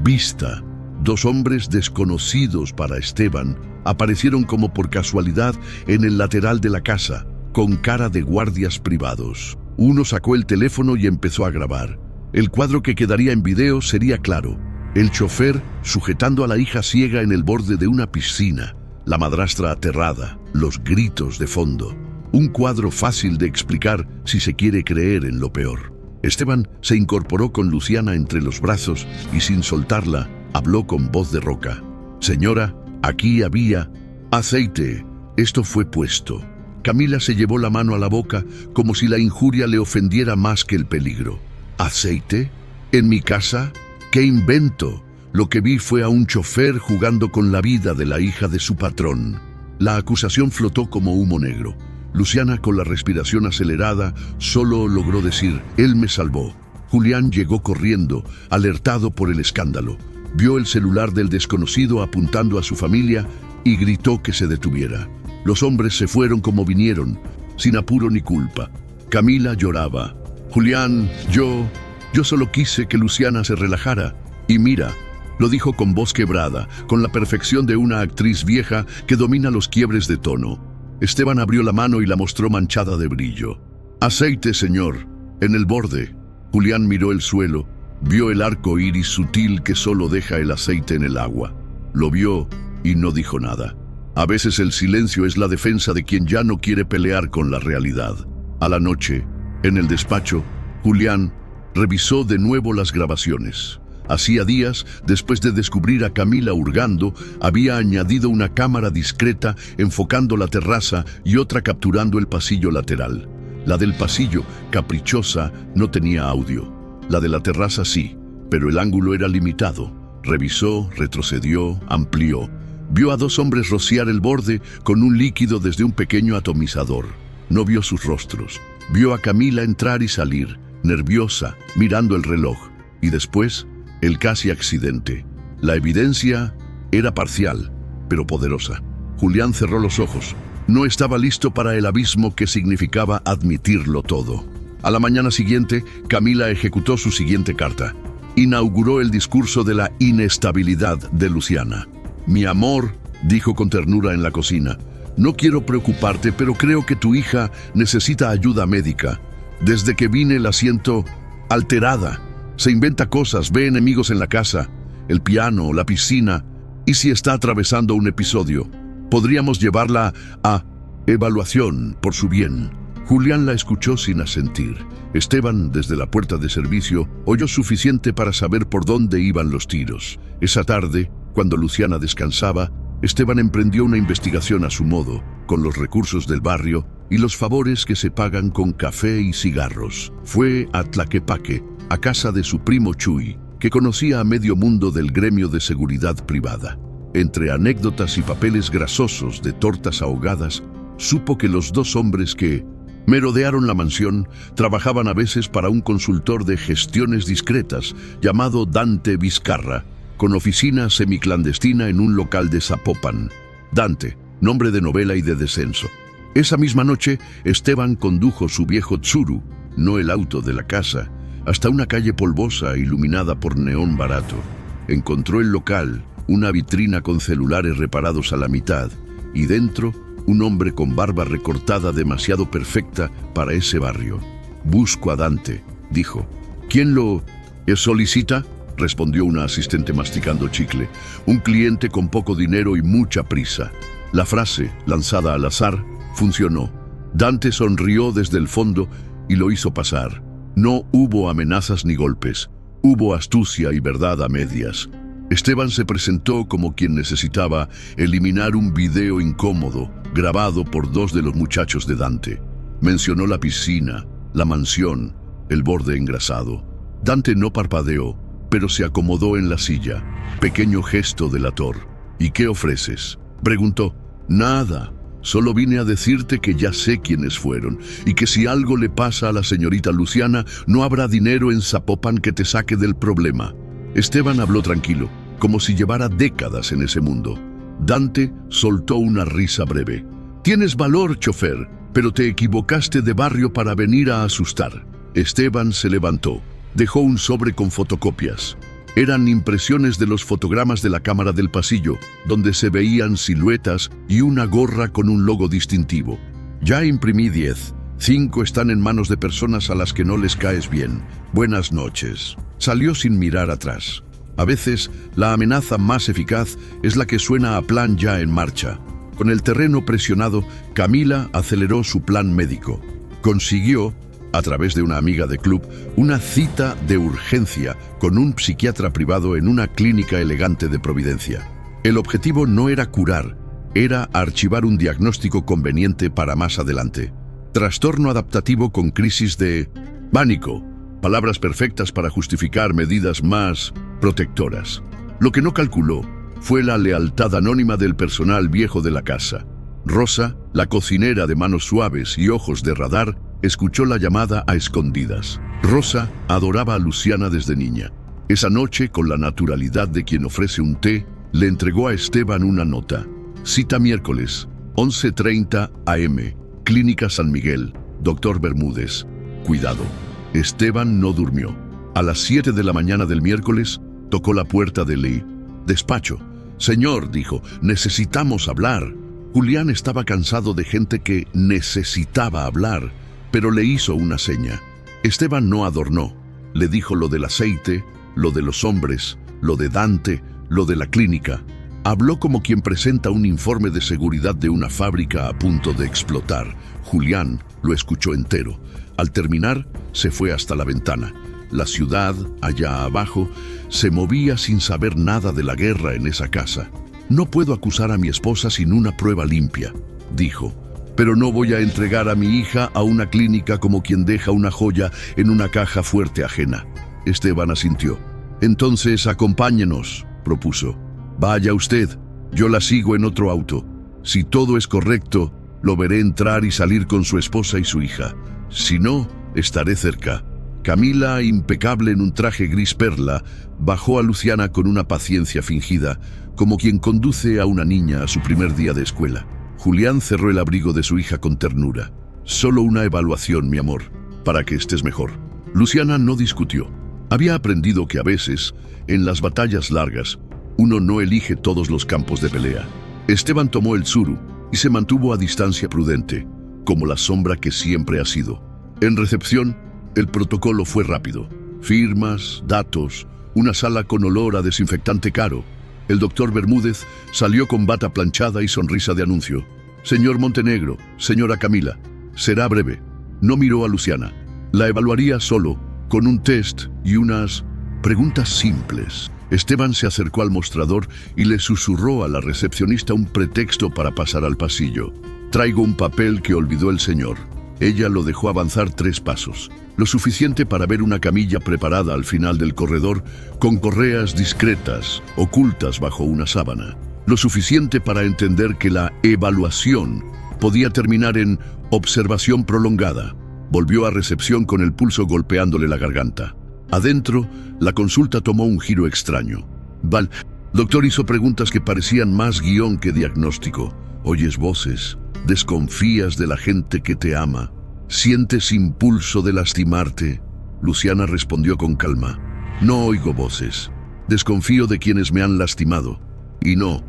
vista. 2 hombres desconocidos para Esteban aparecieron como por casualidad en el lateral de la casa, con cara de guardias privados. Uno sacó el teléfono y empezó a grabar. El cuadro que quedaría en video sería claro: el chofer sujetando a la hija ciega en el borde de una piscina, la madrastra aterrada, los gritos de fondo. Un cuadro fácil de explicar si se quiere creer en lo peor. Esteban se incorporó con Luciana entre los brazos y, sin soltarla, habló con voz de roca. «Señora, aquí había aceite. Esto fue puesto». Camila se llevó la mano a la boca como si la injuria le ofendiera más que el peligro. «¿Aceite? ¿En mi casa? ¡Qué invento! Lo que vi fue a un chofer jugando con la vida de la hija de su patrón». La acusación flotó como humo negro. Luciana, con la respiración acelerada, solo logró decir: «Él me salvó». Julián llegó corriendo, alertado por el escándalo. Vio el celular del desconocido apuntando a su familia y gritó que se detuviera. Los hombres se fueron como vinieron, sin apuro ni culpa. Camila lloraba. «Julián, yo solo quise que Luciana se relajara. Y mira», lo dijo con voz quebrada, con la perfección de una actriz vieja que domina los quiebres de tono. Esteban abrió la mano y la mostró manchada de brillo. «Aceite, señor, en el borde». Julián miró el suelo, vio el arco iris sutil que solo deja el aceite en el agua. Lo vio y no dijo nada. A veces el silencio es la defensa de quien ya no quiere pelear con la realidad. A la noche, en el despacho, Julián revisó de nuevo las grabaciones. Hacía días, después de descubrir a Camila hurgando, había añadido una cámara discreta enfocando la terraza y otra capturando el pasillo lateral. La del pasillo, caprichosa, no tenía audio. La de la terraza sí, pero el ángulo era limitado. Revisó, retrocedió, amplió. Vio a 2 hombres rociar el borde con un líquido desde un pequeño atomizador. No vio sus rostros. Vio a Camila entrar y salir, nerviosa, mirando el reloj. Y después, el casi accidente. La evidencia era parcial, pero poderosa. Julián cerró los ojos. No estaba listo para el abismo que significaba admitirlo todo. A la mañana siguiente, Camila ejecutó su siguiente carta. Inauguró el discurso de la inestabilidad de Luciana. «Mi amor», dijo con ternura en la cocina, «no quiero preocuparte, pero creo que tu hija necesita ayuda médica. Desde que vine la siento alterada. Se inventa cosas, ve enemigos en la casa, el piano, la piscina. ¿Y si está atravesando un episodio? Podríamos llevarla a evaluación por su bien». Julián la escuchó sin asentir. Esteban, desde la puerta de servicio, oyó suficiente para saber por dónde iban los tiros. Esa tarde, cuando Luciana descansaba, Esteban emprendió una investigación a su modo, con los recursos del barrio, y los favores que se pagan con café y cigarros. Fue a Tlaquepaque, a casa de su primo Chuy, que conocía a medio mundo del gremio de seguridad privada. Entre anécdotas y papeles grasosos de tortas ahogadas, supo que los dos hombres que merodearon la mansión trabajaban a veces para un consultor de gestiones discretas llamado Dante Vizcarra, con oficina semiclandestina en un local de Zapopan. Dante, nombre de novela y de descenso. Esa misma noche, Esteban condujo su viejo Tsuru, no el auto de la casa, hasta una calle polvosa iluminada por neón barato. Encontró el local, una vitrina con celulares reparados a la mitad, y dentro, un hombre con barba recortada demasiado perfecta para ese barrio. «Busco a Dante», dijo. «¿Quién lo solicita?», respondió una asistente masticando chicle. «Un cliente con poco dinero y mucha prisa». La frase, lanzada al azar, funcionó. Dante sonrió desde el fondo y lo hizo pasar. No hubo amenazas ni golpes. Hubo astucia y verdad a medias. Esteban se presentó como quien necesitaba eliminar un video incómodo grabado por dos de los muchachos de Dante. Mencionó la piscina, la mansión, el borde engrasado. Dante no parpadeó, pero se acomodó en la silla. Pequeño gesto delator. «¿Y qué ofreces?», preguntó. «Nada. Solo vine a decirte que ya sé quiénes fueron y que si algo le pasa a la señorita Luciana, no habrá dinero en Zapopan que te saque del problema». Esteban habló tranquilo, como si llevara décadas en ese mundo. Dante soltó una risa breve. «Tienes valor, chofer, pero te equivocaste de barrio para venir a asustar». Esteban se levantó. Dejó un sobre con fotocopias. Eran impresiones de los fotogramas de la cámara del pasillo, donde se veían siluetas y una gorra con un logo distintivo. «Ya imprimí 10. 5 están en manos de personas a las que no les caes bien. Buenas noches». Salió sin mirar atrás. A veces, la amenaza más eficaz es la que suena a plan ya en marcha. Con el terreno presionado, Camila aceleró su plan médico. Consiguió, a través de una amiga de club, una cita de urgencia con un psiquiatra privado en una clínica elegante de Providencia. El objetivo no era curar, era archivar un diagnóstico conveniente para más adelante. Trastorno adaptativo con crisis de pánico. Palabras perfectas para justificar medidas más protectoras. Lo que no calculó fue la lealtad anónima del personal viejo de la casa. Rosa, la cocinera de manos suaves y ojos de radar, escuchó la llamada a escondidas. Rosa adoraba a Luciana desde niña. Esa noche, con la naturalidad de quien ofrece un té, le entregó a Esteban una nota. Cita miércoles, 11:30 am, Clínica San Miguel, Dr. Bermúdez. Cuidado. Esteban no durmió. A las 7 de la mañana del miércoles, tocó la puerta de Lee. «Despacho». «Señor», dijo, «necesitamos hablar». Julián estaba cansado de gente que necesitaba hablar, pero le hizo una seña. Esteban no adornó. Le dijo lo del aceite, lo de los hombres, lo de Dante, lo de la clínica. Habló como quien presenta un informe de seguridad de una fábrica a punto de explotar. Julián lo escuchó entero. Al terminar, se fue hasta la ventana. La ciudad, allá abajo, se movía sin saber nada de la guerra en esa casa. «No puedo acusar a mi esposa sin una prueba limpia», dijo. «Pero no voy a entregar a mi hija a una clínica como quien deja una joya en una caja fuerte ajena». Esteban asintió. «Entonces acompáñenos», propuso. «Vaya usted, yo la sigo en otro auto. Si todo es correcto, lo veré entrar y salir con su esposa y su hija. Si no, estaré cerca». Camila, impecable en un traje gris perla, bajó a Luciana con una paciencia fingida, como quien conduce a una niña a su primer día de escuela. Julián cerró el abrigo de su hija con ternura. «Solo una evaluación, mi amor, para que estés mejor». Luciana no discutió. Había aprendido que a veces, en las batallas largas, uno no elige todos los campos de pelea. Esteban tomó el Tsuru y se mantuvo a distancia prudente, como la sombra que siempre ha sido. En recepción, el protocolo fue rápido. Firmas, datos, una sala con olor a desinfectante caro. El doctor Bermúdez salió con bata planchada y sonrisa de anuncio. «Señor Montenegro, señora Camila, será breve». No miró a Luciana. La evaluaría solo, con un test y unas preguntas simples. Esteban se acercó al mostrador y le susurró a la recepcionista un pretexto para pasar al pasillo. Traigo un papel que olvidó el señor. Ella lo dejó avanzar 3 pasos, lo suficiente para ver una camilla preparada al final del corredor con correas discretas, ocultas bajo una sábana. Lo suficiente para entender que la evaluación podía terminar en observación prolongada. Volvió a recepción con el pulso golpeándole la garganta. Adentro, la consulta tomó un giro extraño. El doctor hizo preguntas que parecían más guión que diagnóstico. Oyes voces, desconfías de la gente que te ama, sientes impulso de lastimarte. Luciana respondió con calma. No oigo voces, desconfío de quienes me han lastimado. Y no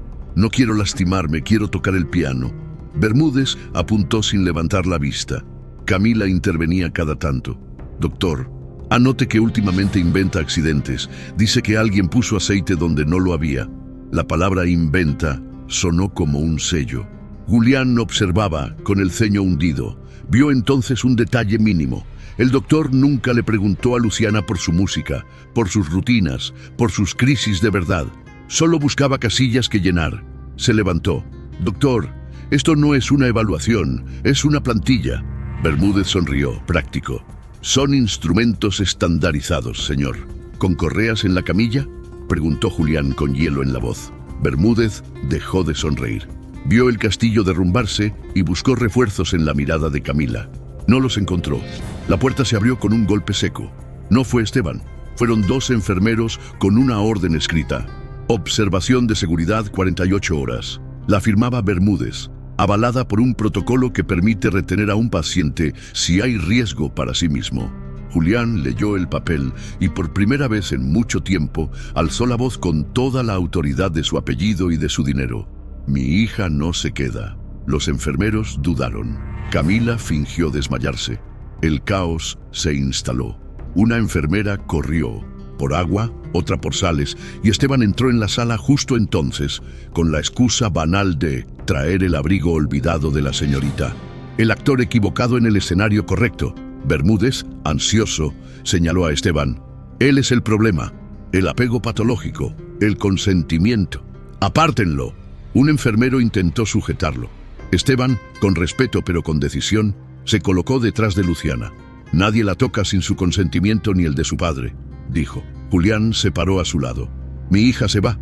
quiero lastimarme, quiero tocar el piano. Bermúdez apuntó sin levantar la vista. Camila intervenía cada tanto. Doctor, anote que últimamente inventa accidentes. Dice que alguien puso aceite donde no lo había. La palabra inventa sonó como un sello. Julián observaba con el ceño hundido. Vio entonces un detalle mínimo. El doctor nunca le preguntó a Luciana por su música, por sus rutinas, por sus crisis de verdad. Solo buscaba casillas que llenar. Se levantó. Doctor, esto no es una evaluación, es una plantilla. Bermúdez sonrió, práctico. Son instrumentos estandarizados, señor. ¿Con correas en la camilla?, preguntó Julián con hielo en la voz. Bermúdez dejó de sonreír. Vio el castillo derrumbarse y buscó refuerzos en la mirada de Camila. No los encontró. La puerta se abrió con un golpe seco. No fue Esteban. Fueron 2 enfermeros con una orden escrita. Observación de seguridad 48 horas. La firmaba Bermúdez, avalada por un protocolo que permite retener a un paciente si hay riesgo para sí mismo. Julián leyó el papel y por primera vez en mucho tiempo alzó la voz con toda la autoridad de su apellido y de su dinero. Mi hija no se queda. Los enfermeros dudaron. Camila fingió desmayarse. El caos se instaló. Una enfermera corrió por agua, otra por sales, y Esteban entró en la sala justo entonces, con la excusa banal de traer el abrigo olvidado de la señorita. El actor equivocado en el escenario correcto. Bermúdez, ansioso, señaló a Esteban. Él es el problema, el apego patológico, el consentimiento. ¡Apártenlo! Un enfermero intentó sujetarlo. Esteban, con respeto pero con decisión, se colocó detrás de Luciana. Nadie la toca sin su consentimiento ni el de su padre, dijo. Julián se paró a su lado. Mi hija se va.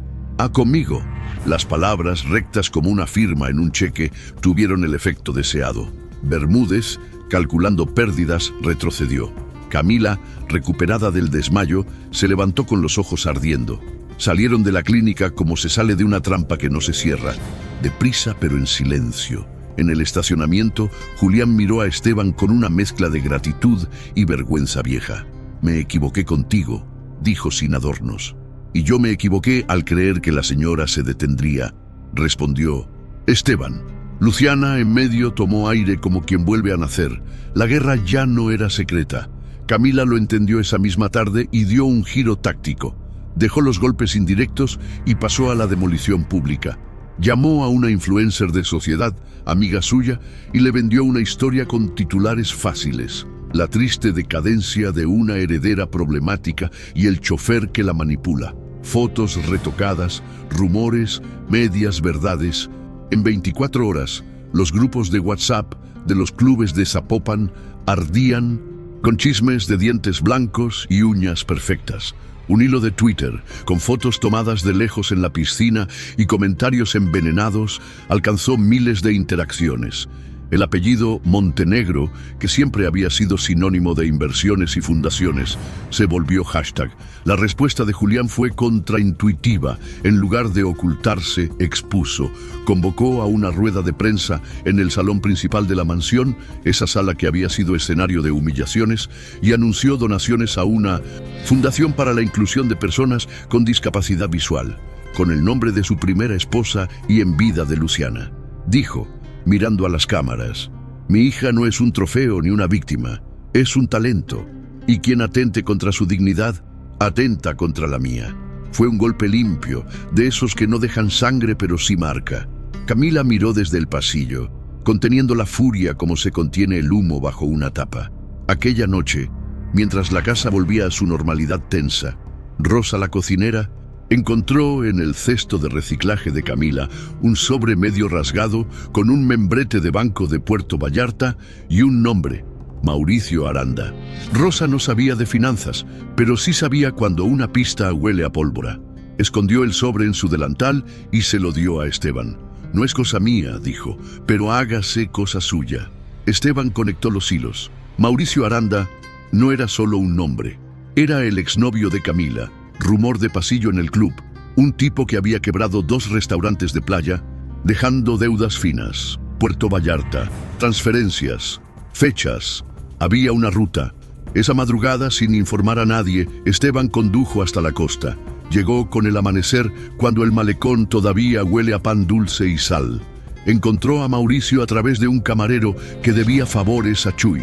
Conmigo. Las palabras, rectas como una firma en un cheque, tuvieron el efecto deseado. Bermúdez, calculando pérdidas, retrocedió. Camila, recuperada del desmayo, se levantó con los ojos ardiendo. Salieron de la clínica como se sale de una trampa que no se cierra. Deprisa pero en silencio. En el estacionamiento, Julián miró a Esteban con una mezcla de gratitud y vergüenza vieja. Me equivoqué contigo, dijo sin adornos. Y yo me equivoqué al creer que la señora se detendría, respondió Esteban. Luciana en medio tomó aire como quien vuelve a nacer. La guerra ya no era secreta. Camila lo entendió esa misma tarde y dio un giro táctico. Dejó los golpes indirectos y pasó a la demolición pública. Llamó a una influencer de sociedad, amiga suya, y le vendió una historia con titulares fáciles. La triste decadencia de una heredera problemática y el chofer que la manipula. Fotos retocadas, rumores, medias verdades. En 24 horas, los grupos de WhatsApp de los clubes de Zapopan ardían con chismes de dientes blancos y uñas perfectas. Un hilo de Twitter, con fotos tomadas de lejos en la piscina y comentarios envenenados, alcanzó miles de interacciones. El apellido Montenegro, que siempre había sido sinónimo de inversiones y fundaciones, se volvió hashtag. La respuesta de Julián fue contraintuitiva. En lugar de ocultarse, expuso. Convocó a una rueda de prensa en el salón principal de la mansión, esa sala que había sido escenario de humillaciones, y anunció donaciones a una fundación para la inclusión de personas con discapacidad visual, con el nombre de su primera esposa y en vida de Luciana. Dijo, mirando a las cámaras, mi hija no es un trofeo ni una víctima, es un talento, y quien atente contra su dignidad, atenta contra la mía. Fue un golpe limpio, de esos que no dejan sangre pero sí marca. Camila miró desde el pasillo, conteniendo la furia como se contiene el humo bajo una tapa. Aquella noche, mientras la casa volvía a su normalidad tensa, Rosa, la cocinera, Encontró en el cesto de reciclaje de Camila un sobre medio rasgado con un membrete de banco de Puerto Vallarta y un nombre: Mauricio Aranda. Rosa no sabía de finanzas, pero sí sabía cuando una pista huele a pólvora. Escondió el sobre en su delantal y se lo dio a Esteban. «No es cosa mía», dijo, «pero hágase cosa suya». Esteban conectó los hilos. Mauricio Aranda no era solo un nombre. Era el exnovio de Camila, rumor de pasillo en el club, un tipo que había quebrado 2 restaurantes de playa, dejando deudas finas. Puerto Vallarta, transferencias, fechas. Había una ruta. Esa madrugada, sin informar a nadie, Esteban condujo hasta la costa. Llegó con el amanecer, cuando el malecón todavía huele a pan dulce y sal. Encontró a Mauricio a través de un camarero que debía favores a Chuy.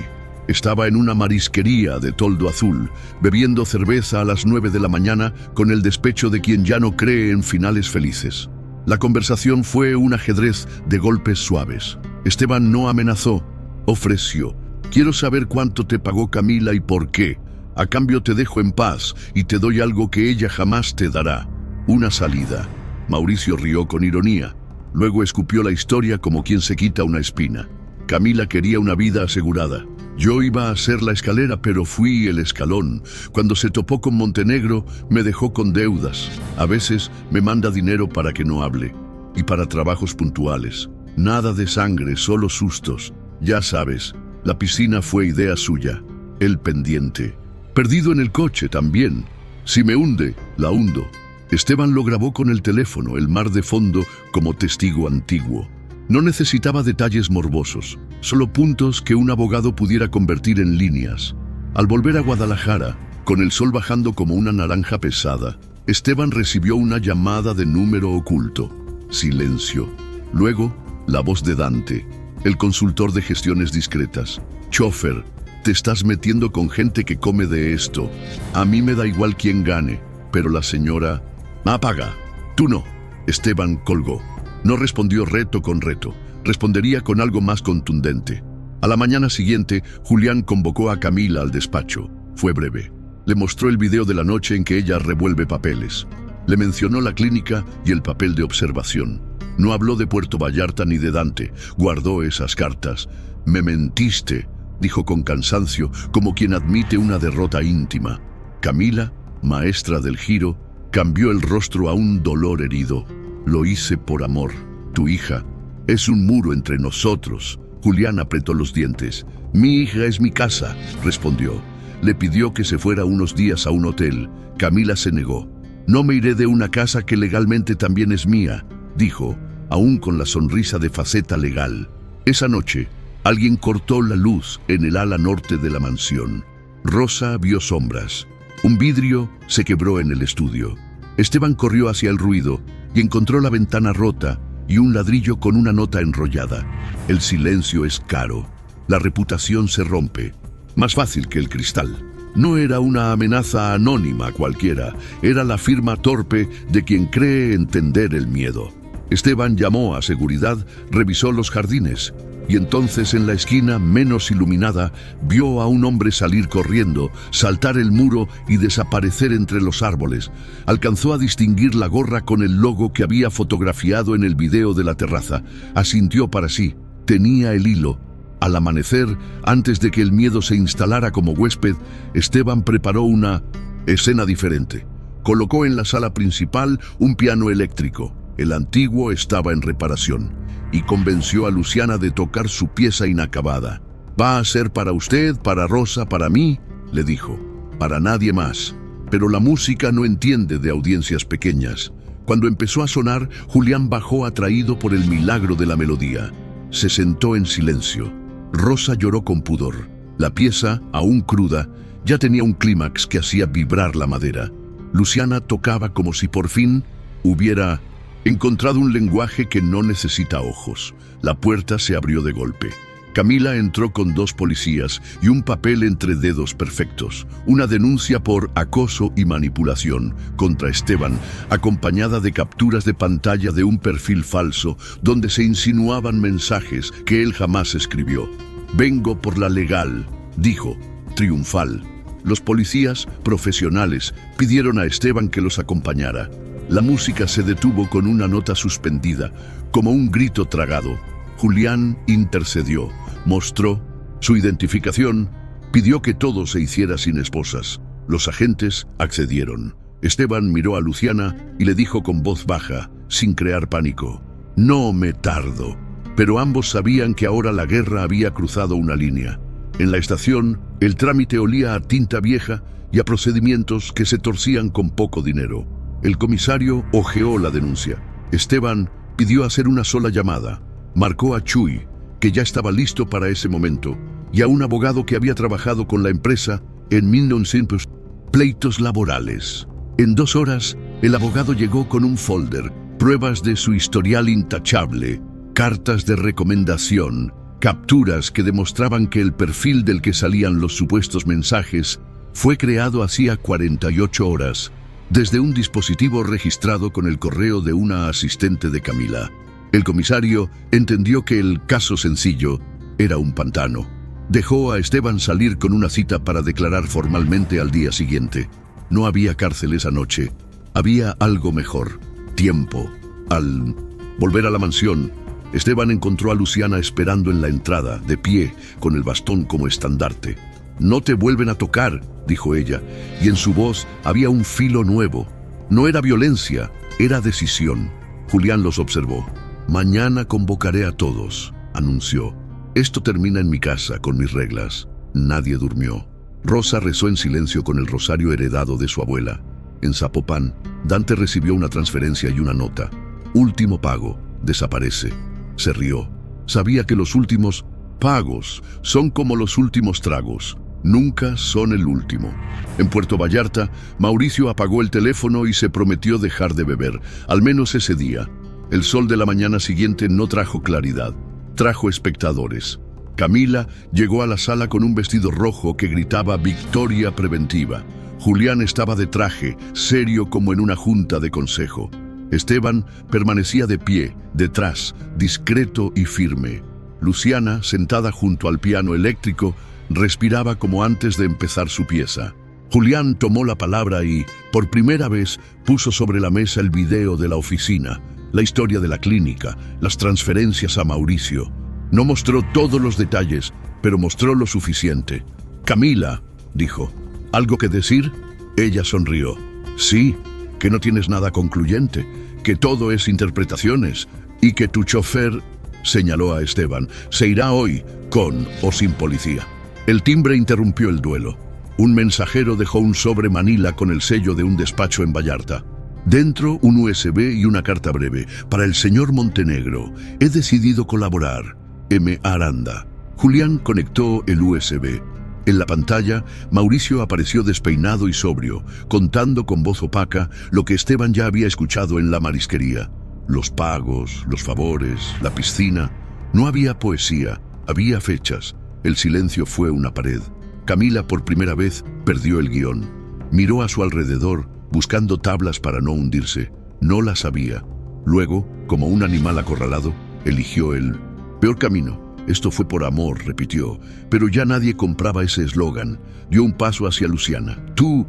Estaba en una marisquería de toldo azul, bebiendo cerveza a las 9 de la mañana con el despecho de quien ya no cree en finales felices. La conversación fue un ajedrez de golpes suaves. Esteban no amenazó, ofreció. «Quiero saber cuánto te pagó Camila y por qué. A cambio te dejo en paz y te doy algo que ella jamás te dará: una salida». Mauricio rió con ironía. Luego escupió la historia como quien se quita una espina. Camila quería una vida asegurada. Yo iba a ser la escalera, pero fui el escalón. Cuando se topó con Montenegro, me dejó con deudas. A veces me manda dinero para que no hable. Y para trabajos puntuales. Nada de sangre, solo sustos. Ya sabes, la piscina fue idea suya. El pendiente. Perdido en el coche también. Si me hunde, la hundo. Esteban lo grabó con el teléfono, el mar de fondo, como testigo antiguo. No necesitaba detalles morbosos, solo puntos que un abogado pudiera convertir en líneas. Al volver a Guadalajara, con el sol bajando como una naranja pesada, Esteban recibió una llamada de número oculto. Silencio. Luego, la voz de Dante, el consultor de gestiones discretas. «Chofer, te estás metiendo con gente que come de esto. A mí me da igual quién gane, pero la señora...». «Apaga». «Tú no». Esteban colgó. No respondió reto con reto, respondería con algo más contundente. A la mañana siguiente, Julián convocó a Camila al despacho. Fue breve. Le mostró el video de la noche en que ella revuelve papeles. Le mencionó la clínica y el papel de observación. No habló de Puerto Vallarta ni de Dante. Guardó esas cartas. «Me mentiste», dijo con cansancio, como quien admite una derrota íntima. Camila, maestra del giro, cambió el rostro a un dolor herido. «Lo hice por amor. Tu hija es un muro entre nosotros». Julián apretó los dientes. «Mi hija es mi casa», respondió. Le pidió que se fuera unos días a un hotel. Camila se negó. «No me iré de una casa que legalmente también es mía», dijo, aún con la sonrisa de faceta legal. Esa noche, alguien cortó la luz en el ala norte de la mansión. Rosa vio sombras. Un vidrio se quebró en el estudio. Esteban corrió hacia el ruido y encontró la ventana rota y un ladrillo con una nota enrollada. El silencio es caro. La reputación se rompe. Más fácil que el cristal. No era una amenaza anónima cualquiera, era la firma torpe de quien cree entender el miedo. Esteban llamó a seguridad, revisó los jardines, y entonces en la esquina menos iluminada vio a un hombre salir corriendo, saltar el muro y desaparecer entre los árboles. Alcanzó a distinguir la gorra con el logo que había fotografiado en el video de la terraza. Asintió para sí. Tenía el hilo. Al amanecer, antes de que el miedo se instalara como huésped, Esteban preparó una escena diferente. Colocó en la sala principal un piano eléctrico. El antiguo estaba en reparación. Y convenció a Luciana de tocar su pieza inacabada. «Va a ser para usted, para Rosa, para mí», le dijo. «Para nadie más». Pero la música no entiende de audiencias pequeñas. Cuando empezó a sonar, Julián bajó atraído por el milagro de la melodía. Se sentó en silencio. Rosa lloró con pudor. La pieza, aún cruda, ya tenía un clímax que hacía vibrar la madera. Luciana tocaba como si por fin hubiera encontrado un lenguaje que no necesita ojos. La puerta se abrió de golpe. Camila entró con 2 policías y un papel entre dedos perfectos. Una denuncia por acoso y manipulación contra Esteban, acompañada de capturas de pantalla de un perfil falso donde se insinuaban mensajes que él jamás escribió. «Vengo por la legal», dijo, triunfal. Los policías profesionales pidieron a Esteban que los acompañara. La música se detuvo con una nota suspendida, como un grito tragado. Julián intercedió, mostró su identificación, pidió que todo se hiciera sin esposas. Los agentes accedieron. Esteban miró a Luciana y le dijo con voz baja, sin crear pánico: «No me tardo». Pero ambos sabían que ahora la guerra había cruzado una línea. En la estación, el trámite olía a tinta vieja y a procedimientos que se torcían con poco dinero. El comisario hojeó la denuncia. Esteban pidió hacer una sola llamada. Marcó a Chuy, que ya estaba listo para ese momento, y a un abogado que había trabajado con la empresa en 1900 pleitos laborales. En 2 horas, el abogado llegó con un folder, pruebas de su historial intachable, cartas de recomendación, capturas que demostraban que el perfil del que salían los supuestos mensajes fue creado hacía 48 horas, desde un dispositivo registrado con el correo de una asistente de Camila. El comisario entendió que el caso sencillo era un pantano. Dejó a Esteban salir con una cita para declarar formalmente al día siguiente. No había cárcel esa noche. Había algo mejor: tiempo. Al volver a la mansión, Esteban encontró a Luciana esperando en la entrada, de pie, con el bastón como estandarte. «No te vuelven a tocar», dijo ella, y en su voz había un filo nuevo. No era violencia, era decisión. Julián los observó. «Mañana convocaré a todos», anunció. «Esto termina en mi casa, con mis reglas». Nadie durmió. Rosa rezó en silencio con el rosario heredado de su abuela. En Zapopan, Dante recibió una transferencia y una nota. «Último pago. Desaparece». Se rió. Sabía que los últimos pagos son como los últimos tragos. Nunca son el último. En Puerto Vallarta, Mauricio apagó el teléfono y se prometió dejar de beber, al menos ese día. El sol de la mañana siguiente no trajo claridad, trajo espectadores. Camila llegó a la sala con un vestido rojo que gritaba victoria preventiva. Julián estaba de traje, serio como en una junta de consejo. Esteban permanecía de pie, detrás, discreto y firme. Luciana, sentada junto al piano eléctrico, respiraba como antes de empezar su pieza. Julián tomó la palabra y, por primera vez, puso sobre la mesa el video de la oficina, la historia de la clínica, las transferencias a Mauricio. No mostró todos los detalles, pero mostró lo suficiente. «Camila», dijo, «¿algo que decir?» Ella sonrió. «Sí, que no tienes nada concluyente, que todo es interpretaciones, y que tu chofer», señaló a Esteban, «se irá hoy, con o sin policía». El timbre interrumpió el duelo. Un mensajero dejó un sobre manila con el sello de un despacho en Vallarta. Dentro, un USB y una carta breve. «Para el señor Montenegro, he decidido colaborar. M. Aranda». Julián conectó el USB. En la pantalla, Mauricio apareció despeinado y sobrio, contando con voz opaca lo que Esteban ya había escuchado en la marisquería. Los pagos, los favores, la piscina. No había poesía, había fechas. El silencio fue una pared. Camila, por primera vez, perdió el guión. Miró a su alrededor, buscando tablas para no hundirse. No las había. Luego, como un animal acorralado, eligió el peor camino. «Esto fue por amor», repitió, pero ya nadie compraba ese eslogan. Dio un paso hacia Luciana. Tú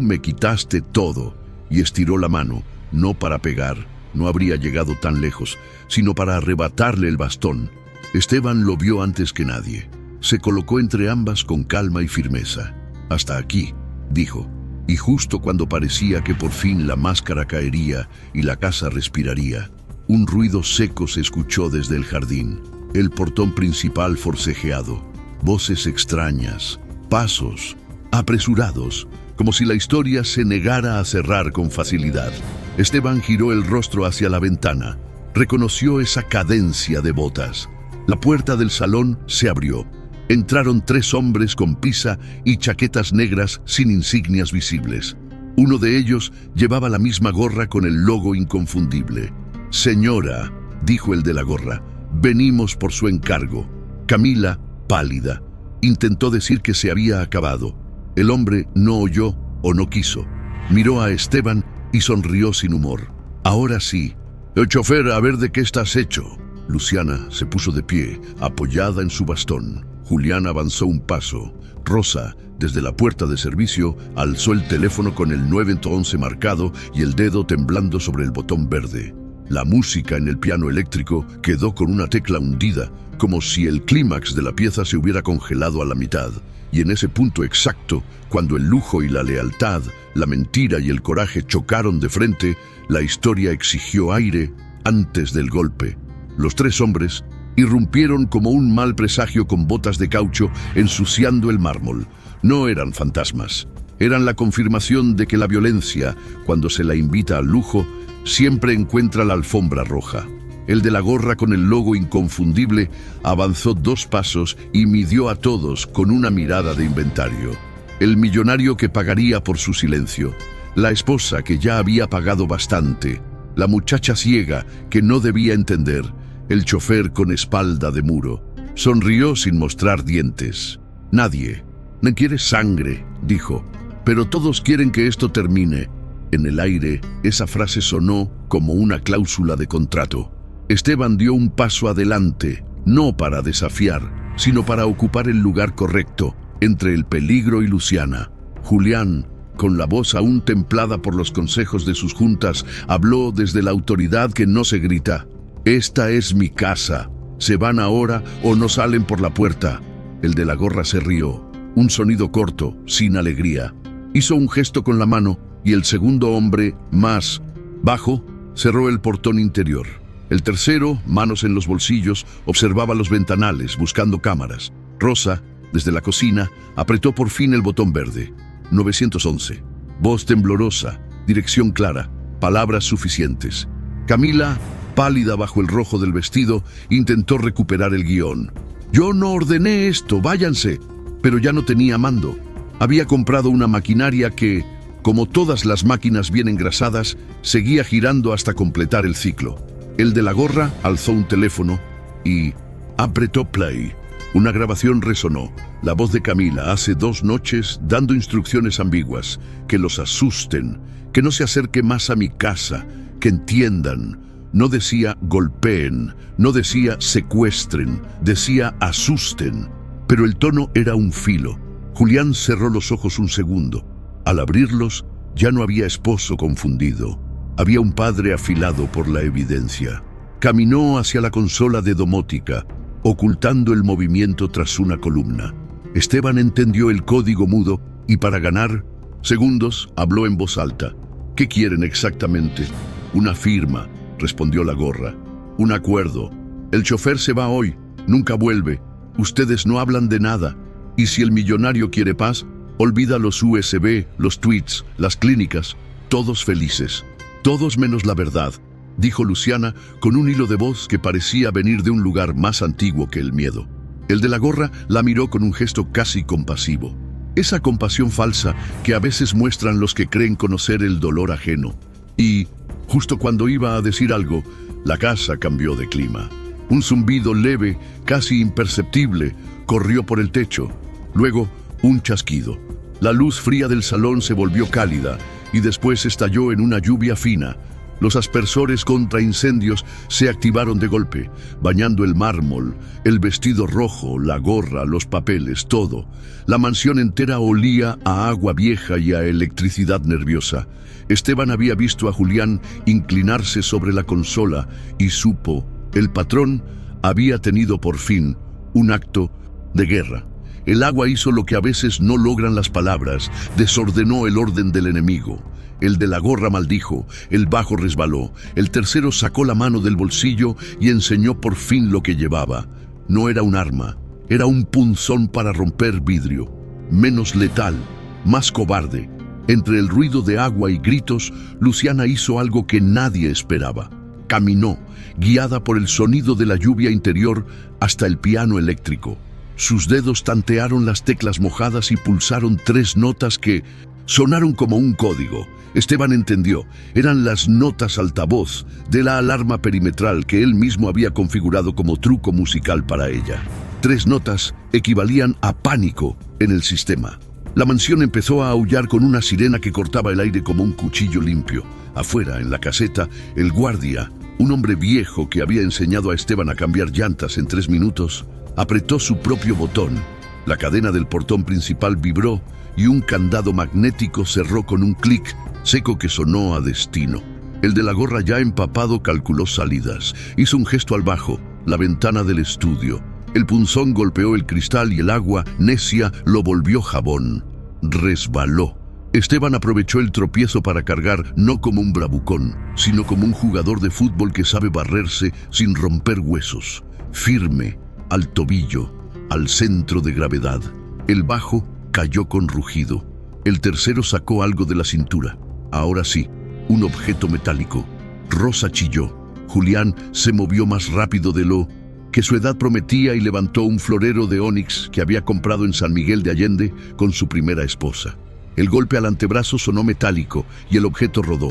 me quitaste todo», y estiró la mano, no para pegar, no habría llegado tan lejos, sino para arrebatarle el bastón. Esteban lo vio antes que nadie. Se colocó entre ambas con calma y firmeza. «Hasta aquí», dijo, y justo cuando parecía que por fin la máscara caería y la casa respiraría, un ruido seco se escuchó desde el jardín. El portón principal forcejeado, voces extrañas, pasos apresurados, como si la historia se negara a cerrar con facilidad. Esteban giró el rostro hacia la ventana. Reconoció esa cadencia de botas. La puerta del salón se abrió. Entraron 3 hombres con pisa y chaquetas negras sin insignias visibles. Uno de ellos llevaba la misma gorra con el logo inconfundible. «Señora», dijo el de la gorra, «venimos por su encargo». Camila, pálida, intentó decir que se había acabado. El hombre no oyó o no quiso. Miró a Esteban y sonrió sin humor. «Ahora sí. El chofer, a ver de qué estás hecho». Luciana se puso de pie, apoyada en su bastón. Julián avanzó un paso. Rosa, desde la puerta de servicio, alzó el teléfono con el 911 marcado y el dedo temblando sobre el botón verde. La música en el piano eléctrico quedó con una tecla hundida, como si el clímax de la pieza se hubiera congelado a la mitad. Y en ese punto exacto, cuando el lujo y la lealtad, la mentira y el coraje chocaron de frente, la historia exigió aire antes del golpe. Los tres hombres irrumpieron como un mal presagio con botas de caucho ensuciando el mármol. No eran fantasmas, eran la confirmación de que la violencia, cuando se la invita al lujo, siempre encuentra la alfombra roja. El de la gorra con el logo inconfundible avanzó 2 pasos y midió a todos con una mirada de inventario. El millonario que pagaría por su silencio, la esposa que ya había pagado bastante, la muchacha ciega que no debía entender, el chofer con espalda de muro. Sonrió sin mostrar dientes. Nadie no quiere sangre, dijo, pero todos quieren que esto termine. En el aire, esa frase sonó como una cláusula de contrato. Esteban dio un paso adelante, no para desafiar, sino para ocupar el lugar correcto, entre el peligro y Luciana. Julián, con la voz aún templada por los consejos de sus juntas, habló desde la autoridad que no se grita. «Esta es mi casa. Se van ahora o no salen por la puerta». El de la gorra se rió, un sonido corto, sin alegría. Hizo un gesto con la mano y el segundo hombre, más bajo, cerró el portón interior. El tercero, manos en los bolsillos, observaba los ventanales, buscando cámaras. Rosa, desde la cocina, apretó por fin el botón verde. 911. Voz temblorosa, dirección clara, palabras suficientes. Camila, pálida bajo el rojo del vestido, intentó recuperar el guión. «Yo no ordené esto, váyanse». Pero ya no tenía mando. Había comprado una maquinaria que, como todas las máquinas bien engrasadas, seguía girando hasta completar el ciclo. El de la gorra alzó un teléfono y apretó play. Una grabación resonó. La voz de Camila hace 2 noches dando instrucciones ambiguas. Que los asusten, que no se acerque más a mi casa, que entiendan. No decía golpeen, no decía secuestren, decía asusten. Pero el tono era un filo. Julián cerró los ojos un segundo. Al abrirlos, ya no había esposo confundido. Había un padre afilado por la evidencia. Caminó hacia la consola de domótica, ocultando el movimiento tras una columna. Esteban entendió el código mudo y para ganar segundos habló en voz alta. «¿Qué quieren exactamente?» «Una firma», respondió la gorra. «Un acuerdo. El chofer se va hoy, nunca vuelve. Ustedes no hablan de nada. Y si el millonario quiere paz, olvida los USB, los tweets, las clínicas. Todos felices. Todos menos la verdad», dijo Luciana con un hilo de voz que parecía venir de un lugar más antiguo que el miedo. El de la gorra la miró con un gesto casi compasivo. Esa compasión falsa que a veces muestran los que creen conocer el dolor ajeno. Y, justo cuando iba a decir algo, la casa cambió de clima. Un zumbido leve, casi imperceptible, corrió por el techo. Luego, un chasquido. La luz fría del salón se volvió cálida y después estalló en una lluvia fina. Los aspersores contra incendios se activaron de golpe, bañando el mármol, el vestido rojo, la gorra, los papeles, todo. La mansión entera olía a agua vieja y a electricidad nerviosa. Esteban había visto a Julián inclinarse sobre la consola y supo, el patrón había tenido por fin un acto de guerra. El agua hizo lo que a veces no logran las palabras, desordenó el orden del enemigo. El de la gorra maldijo, el bajo resbaló, el tercero sacó la mano del bolsillo y enseñó por fin lo que llevaba. No era un arma, era un punzón para romper vidrio. Menos letal, más cobarde. Entre el ruido de agua y gritos, Luciana hizo algo que nadie esperaba. Caminó, guiada por el sonido de la lluvia interior, hasta el piano eléctrico. Sus dedos tantearon las teclas mojadas y pulsaron 3 notas que sonaron como un código. Esteban entendió, eran las notas altavoz de la alarma perimetral que él mismo había configurado como truco musical para ella. 3 notas equivalían a pánico en el sistema. La mansión empezó a aullar con una sirena que cortaba el aire como un cuchillo limpio. Afuera, en la caseta, el guardia, un hombre viejo que había enseñado a Esteban a cambiar llantas en 3 minutos, apretó su propio botón La cadena del portón principal vibró y un candado magnético cerró con un clic seco que sonó a destino. El de la gorra ya empapado calculó salidas. Hizo un gesto al bajo, la ventana del estudio. El punzón golpeó el cristal y el agua, necia, lo volvió jabón. Resbaló. Esteban aprovechó el tropiezo para cargar no como un bravucón, sino como un jugador de fútbol que sabe barrerse sin romper huesos. Firme, al tobillo, al centro de gravedad. El bajo cayó con rugido. El tercero sacó algo de la cintura. Ahora sí, un objeto metálico. Rosa chilló. Julián se movió más rápido de lo que su edad prometía y levantó un florero de ónix que había comprado en San Miguel de Allende con su primera esposa. El golpe al antebrazo sonó metálico y el objeto rodó.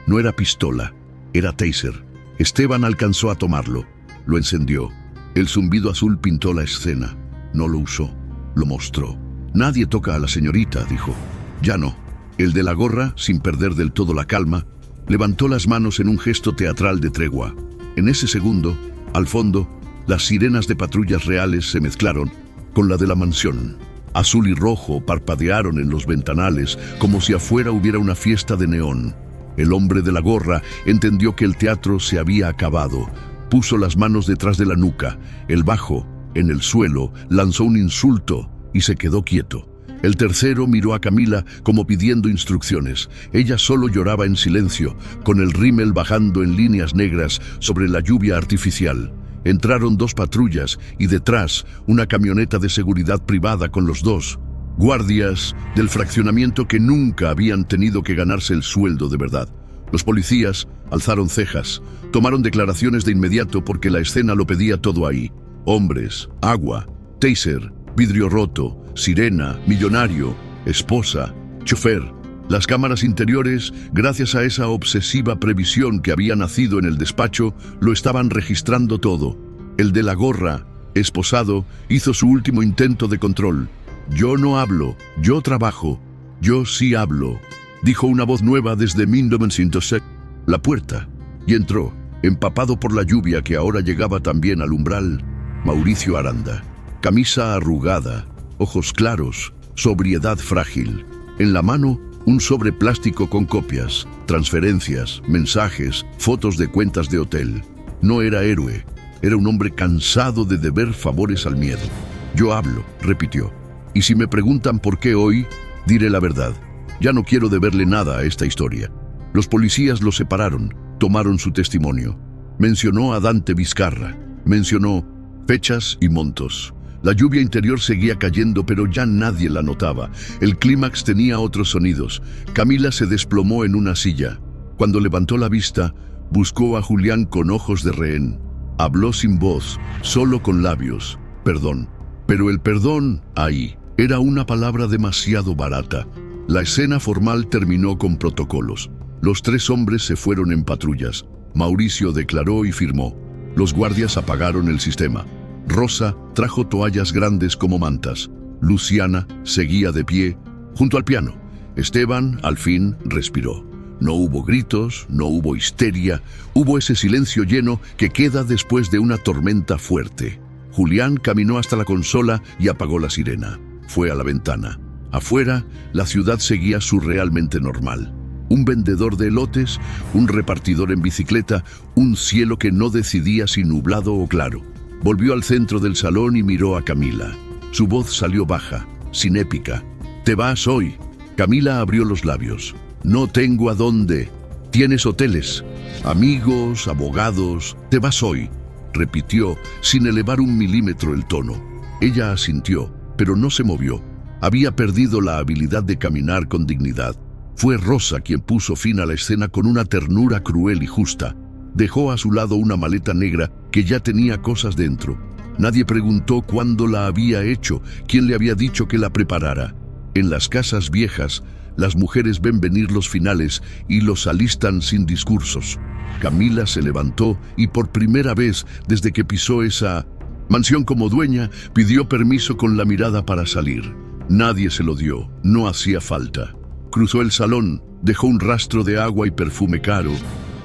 No era pistola, era taser. Esteban alcanzó a tomarlo. Lo encendió. El zumbido azul pintó la escena. No lo usó, lo mostró. Nadie toca a la señorita, dijo. Ya no. El de la gorra, sin perder del todo la calma, levantó las manos en un gesto teatral de tregua. En ese segundo, al fondo, las sirenas de patrullas reales se mezclaron con la de la mansión. Azul y rojo parpadearon en los ventanales como si afuera hubiera una fiesta de neón. El hombre de la gorra entendió que el teatro se había acabado. Puso las manos detrás de la nuca. El bajo, en el suelo, lanzó un insulto y se quedó quieto. El tercero miró a Camila como pidiendo instrucciones. Ella solo lloraba en silencio, con el rímel bajando en líneas negras sobre la lluvia artificial. Entraron dos patrullas y detrás una camioneta de seguridad privada con los dos guardias del fraccionamiento que nunca habían tenido que ganarse el sueldo de verdad. Los policías alzaron cejas, tomaron declaraciones de inmediato porque la escena lo pedía todo ahí. Hombres, agua, taser, vidrio roto, sirena, millonario, esposa, chofer. Las cámaras interiores, gracias a esa obsesiva previsión que había nacido en el despacho, lo estaban registrando todo. El de la gorra, esposado, hizo su último intento de control. Yo no hablo, yo trabajo, yo sí hablo, dijo una voz nueva desde 1906. La puerta, y entró, empapado por la lluvia que ahora llegaba también al umbral, Mauricio Aranda. Camisa arrugada, ojos claros, sobriedad frágil. En la mano, un sobre plástico con copias, transferencias, mensajes, fotos de cuentas de hotel. No era héroe, era un hombre cansado de deber favores al miedo. Yo hablo, repitió. Y si me preguntan por qué hoy, diré la verdad. Ya no quiero deberle nada a esta historia. Los policías lo separaron, tomaron su testimonio. Mencionó a Dante Vizcarra, mencionó fechas y montos. La lluvia interior seguía cayendo, pero ya nadie la notaba. El clímax tenía otros sonidos. Camila se desplomó en una silla. Cuando levantó la vista, buscó a Julián con ojos de rehén. Habló sin voz, solo con labios. Perdón. Pero el perdón, ahí, era una palabra demasiado barata. La escena formal terminó con protocolos. Los tres hombres se fueron en patrullas. Mauricio declaró y firmó. Los guardias apagaron el sistema. Rosa trajo toallas grandes como mantas. Luciana seguía de pie, junto al piano. Esteban, al fin, respiró. No hubo gritos, no hubo histeria, hubo ese silencio lleno que queda después de una tormenta fuerte. Julián caminó hasta la consola y apagó la sirena. Fue a la ventana. Afuera, la ciudad seguía surrealmente normal. Un vendedor de elotes, un repartidor en bicicleta, un cielo que no decidía si nublado o claro. Volvió al centro del salón y miró a Camila. Su voz salió baja, sin épica. «¿Te vas hoy?» Camila abrió los labios. «No tengo a dónde. Tienes hoteles, amigos, abogados. Te vas hoy», repitió, sin elevar un milímetro el tono. Ella asintió, pero no se movió. Había perdido la habilidad de caminar con dignidad. Fue Rosa quien puso fin a la escena con una ternura cruel y justa. Dejó a su lado una maleta negra que ya tenía cosas dentro. Nadie preguntó cuándo la había hecho, quién le había dicho que la preparara. En las casas viejas, las mujeres ven venir los finales y los alistan sin discursos. Camila se levantó y por primera vez desde que pisó esa mansión como dueña, pidió permiso con la mirada para salir. Nadie se lo dio, no hacía falta. Cruzó el salón, dejó un rastro de agua y perfume caro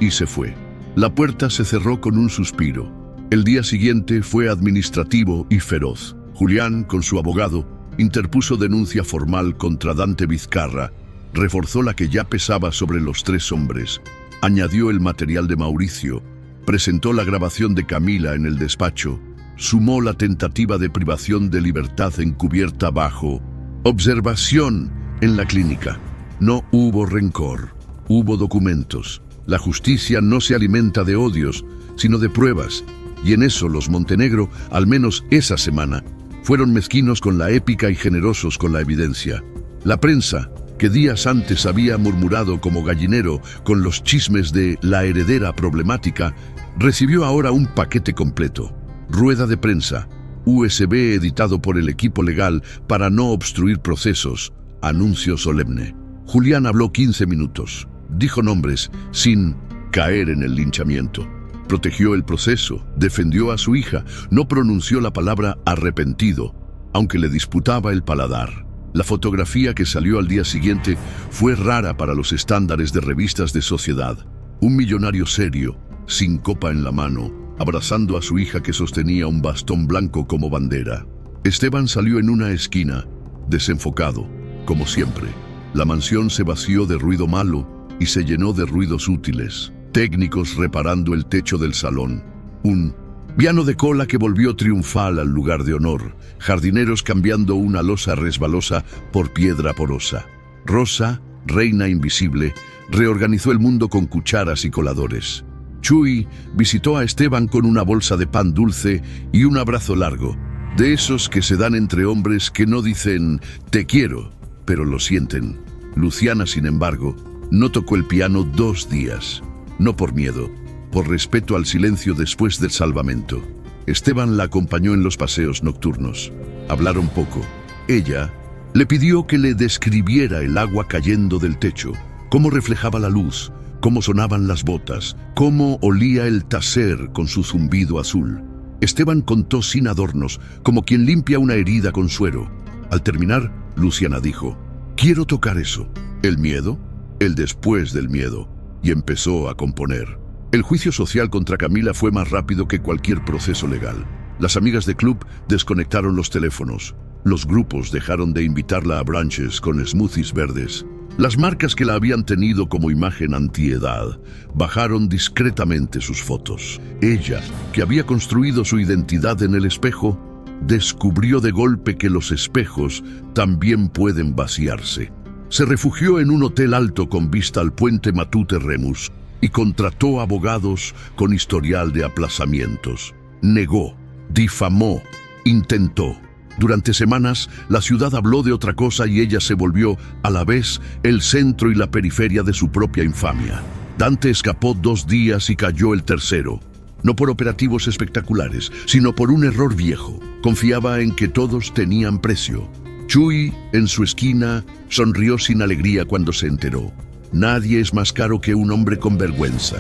y se fue. La puerta se cerró con un suspiro. El día siguiente fue administrativo y feroz. Julián, con su abogado, interpuso denuncia formal contra Dante Vizcarra, reforzó la que ya pesaba sobre los 3 hombres, añadió el material de Mauricio, presentó la grabación de Camila en el despacho, sumó la tentativa de privación de libertad encubierta bajo observación en la clínica. No hubo rencor, hubo documentos. La justicia no se alimenta de odios, sino de pruebas, y en eso los Montenegro, al menos esa semana, fueron mezquinos con la épica y generosos con la evidencia. La prensa, que días antes había murmurado como gallinero con los chismes de la heredera problemática, recibió ahora un paquete completo. Rueda de prensa, USB editado por el equipo legal para no obstruir procesos, anuncio solemne. Julián habló 15 minutos, dijo nombres sin caer en el linchamiento. Protegió el proceso, defendió a su hija, no pronunció la palabra arrepentido, aunque le disputaba el paladar. La fotografía que salió al día siguiente fue rara para los estándares de revistas de sociedad. Un millonario serio, sin copa en la mano, abrazando a su hija que sostenía un bastón blanco como bandera. Esteban salió en una esquina, desenfocado, como siempre. La mansión se vació de ruido malo y se llenó de ruidos útiles. Técnicos reparando el techo del salón. Un piano de cola que volvió triunfal al lugar de honor. Jardineros cambiando una losa resbalosa por piedra porosa. Rosa, reina invisible, reorganizó el mundo con cucharas y coladores. Chuy visitó a Esteban con una bolsa de pan dulce y un abrazo largo, de esos que se dan entre hombres que no dicen «te quiero», pero lo sienten. Luciana, sin embargo, no tocó el piano 2 días. No por miedo, por respeto al silencio después del salvamento. Esteban la acompañó en los paseos nocturnos. Hablaron poco. Ella le pidió que le describiera el agua cayendo del techo, cómo reflejaba la luz, cómo sonaban las botas, cómo olía el taser con su zumbido azul. Esteban contó sin adornos, como quien limpia una herida con suero. Al terminar, Luciana dijo: «Quiero tocar eso». El miedo, el después del miedo, y empezó a componer. El juicio social contra Camila fue más rápido que cualquier proceso legal. Las amigas de club desconectaron los teléfonos. Los grupos dejaron de invitarla a brunches con smoothies verdes. Las marcas que la habían tenido como imagen antiedad bajaron discretamente sus fotos. Ella, que había construido su identidad en el espejo, descubrió de golpe que los espejos también pueden vaciarse. Se refugió en un hotel alto con vista al puente Matute Remus y contrató abogados con historial de aplazamientos. Negó, difamó, intentó. Durante semanas, la ciudad habló de otra cosa y ella se volvió, a la vez, el centro y la periferia de su propia infamia. Dante escapó 2 días y cayó el tercero. No por operativos espectaculares, sino por un error viejo. Confiaba en que todos tenían precio. Chuy, en su esquina, sonrió sin alegría cuando se enteró. «Nadie es más caro que un hombre con vergüenza»,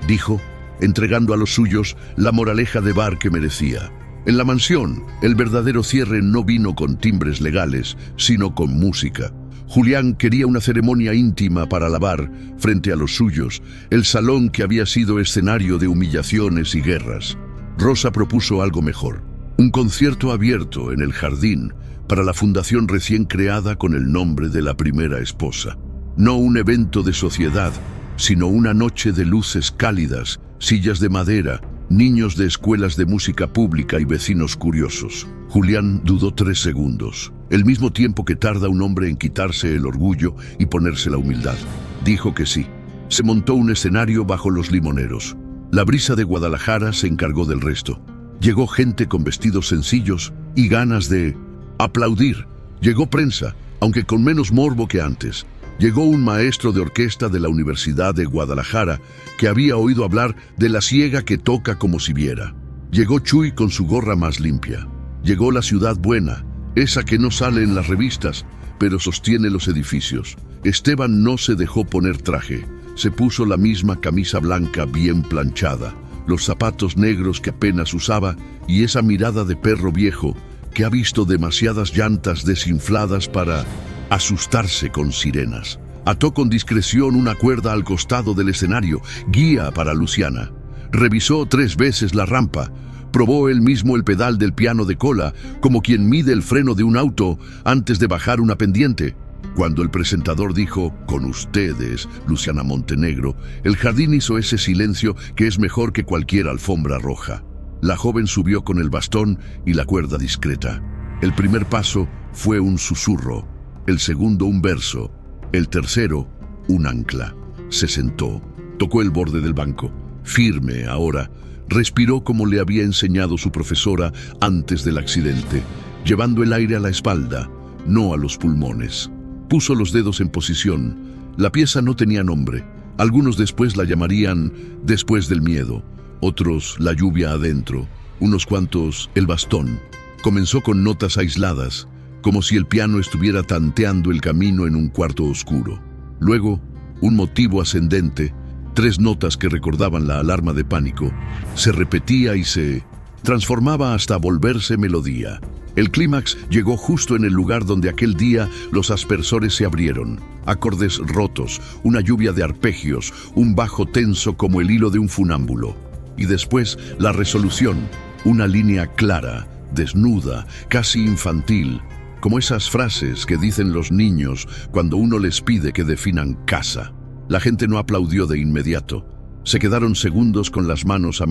dijo, entregando a los suyos la moraleja de bar que merecía. En la mansión, el verdadero cierre no vino con timbres legales, sino con música. Julián quería una ceremonia íntima para lavar, frente a los suyos, el salón que había sido escenario de humillaciones y guerras. Rosa propuso algo mejor: un concierto abierto en el jardín para la fundación recién creada con el nombre de la primera esposa. No un evento de sociedad, sino una noche de luces cálidas, sillas de madera, niños de escuelas de música pública y vecinos curiosos. Julián dudó 3 segundos, el mismo tiempo que tarda un hombre en quitarse el orgullo y ponerse la humildad. Dijo que sí. Se montó un escenario bajo los limoneros. La brisa de Guadalajara se encargó del resto. Llegó gente con vestidos sencillos y ganas de aplaudir. Llegó prensa, aunque con menos morbo que antes. Llegó un maestro de orquesta de la Universidad de Guadalajara que había oído hablar de la ciega que toca como si viera. Llegó Chuy con su gorra más limpia. Llegó la ciudad buena, esa que no sale en las revistas, pero sostiene los edificios. Esteban no se dejó poner traje. Se puso la misma camisa blanca bien planchada, los zapatos negros que apenas usaba y esa mirada de perro viejo que ha visto demasiadas llantas desinfladas para asustarse con sirenas. Ató con discreción una cuerda al costado del escenario, guía para Luciana. Revisó 3 veces la rampa, Probó él mismo el pedal del piano de cola, como quien mide el freno de un auto antes de bajar una pendiente. Cuando el presentador dijo, con ustedes, Luciana Montenegro, el jardín hizo ese silencio que es mejor que cualquier alfombra roja. La joven subió con el bastón y la cuerda discreta. El primer paso fue un susurro, el segundo un verso, el tercero un ancla. Se sentó, tocó el borde del banco, firme ahora. Respiró como le había enseñado su profesora antes del accidente, llevando el aire a la espalda, no a los pulmones. Puso los dedos en posición. La pieza no tenía nombre. Algunos después la llamarían Después del miedo, otros La lluvia adentro, unos cuantos El bastón. Comenzó con notas aisladas, como si el piano estuviera tanteando el camino en un cuarto oscuro. Luego, un motivo ascendente, 3 notas que recordaban la alarma de pánico, se repetía y se transformaba hasta volverse melodía. El clímax llegó justo en el lugar donde aquel día los aspersores se abrieron. Acordes rotos, una lluvia de arpegios, un bajo tenso como el hilo de un funámbulo. Y después la resolución, una línea clara, desnuda, casi infantil, como esas frases que dicen los niños cuando uno les pide que definan casa. La gente no aplaudió de inmediato. Se quedaron segundos con las manos a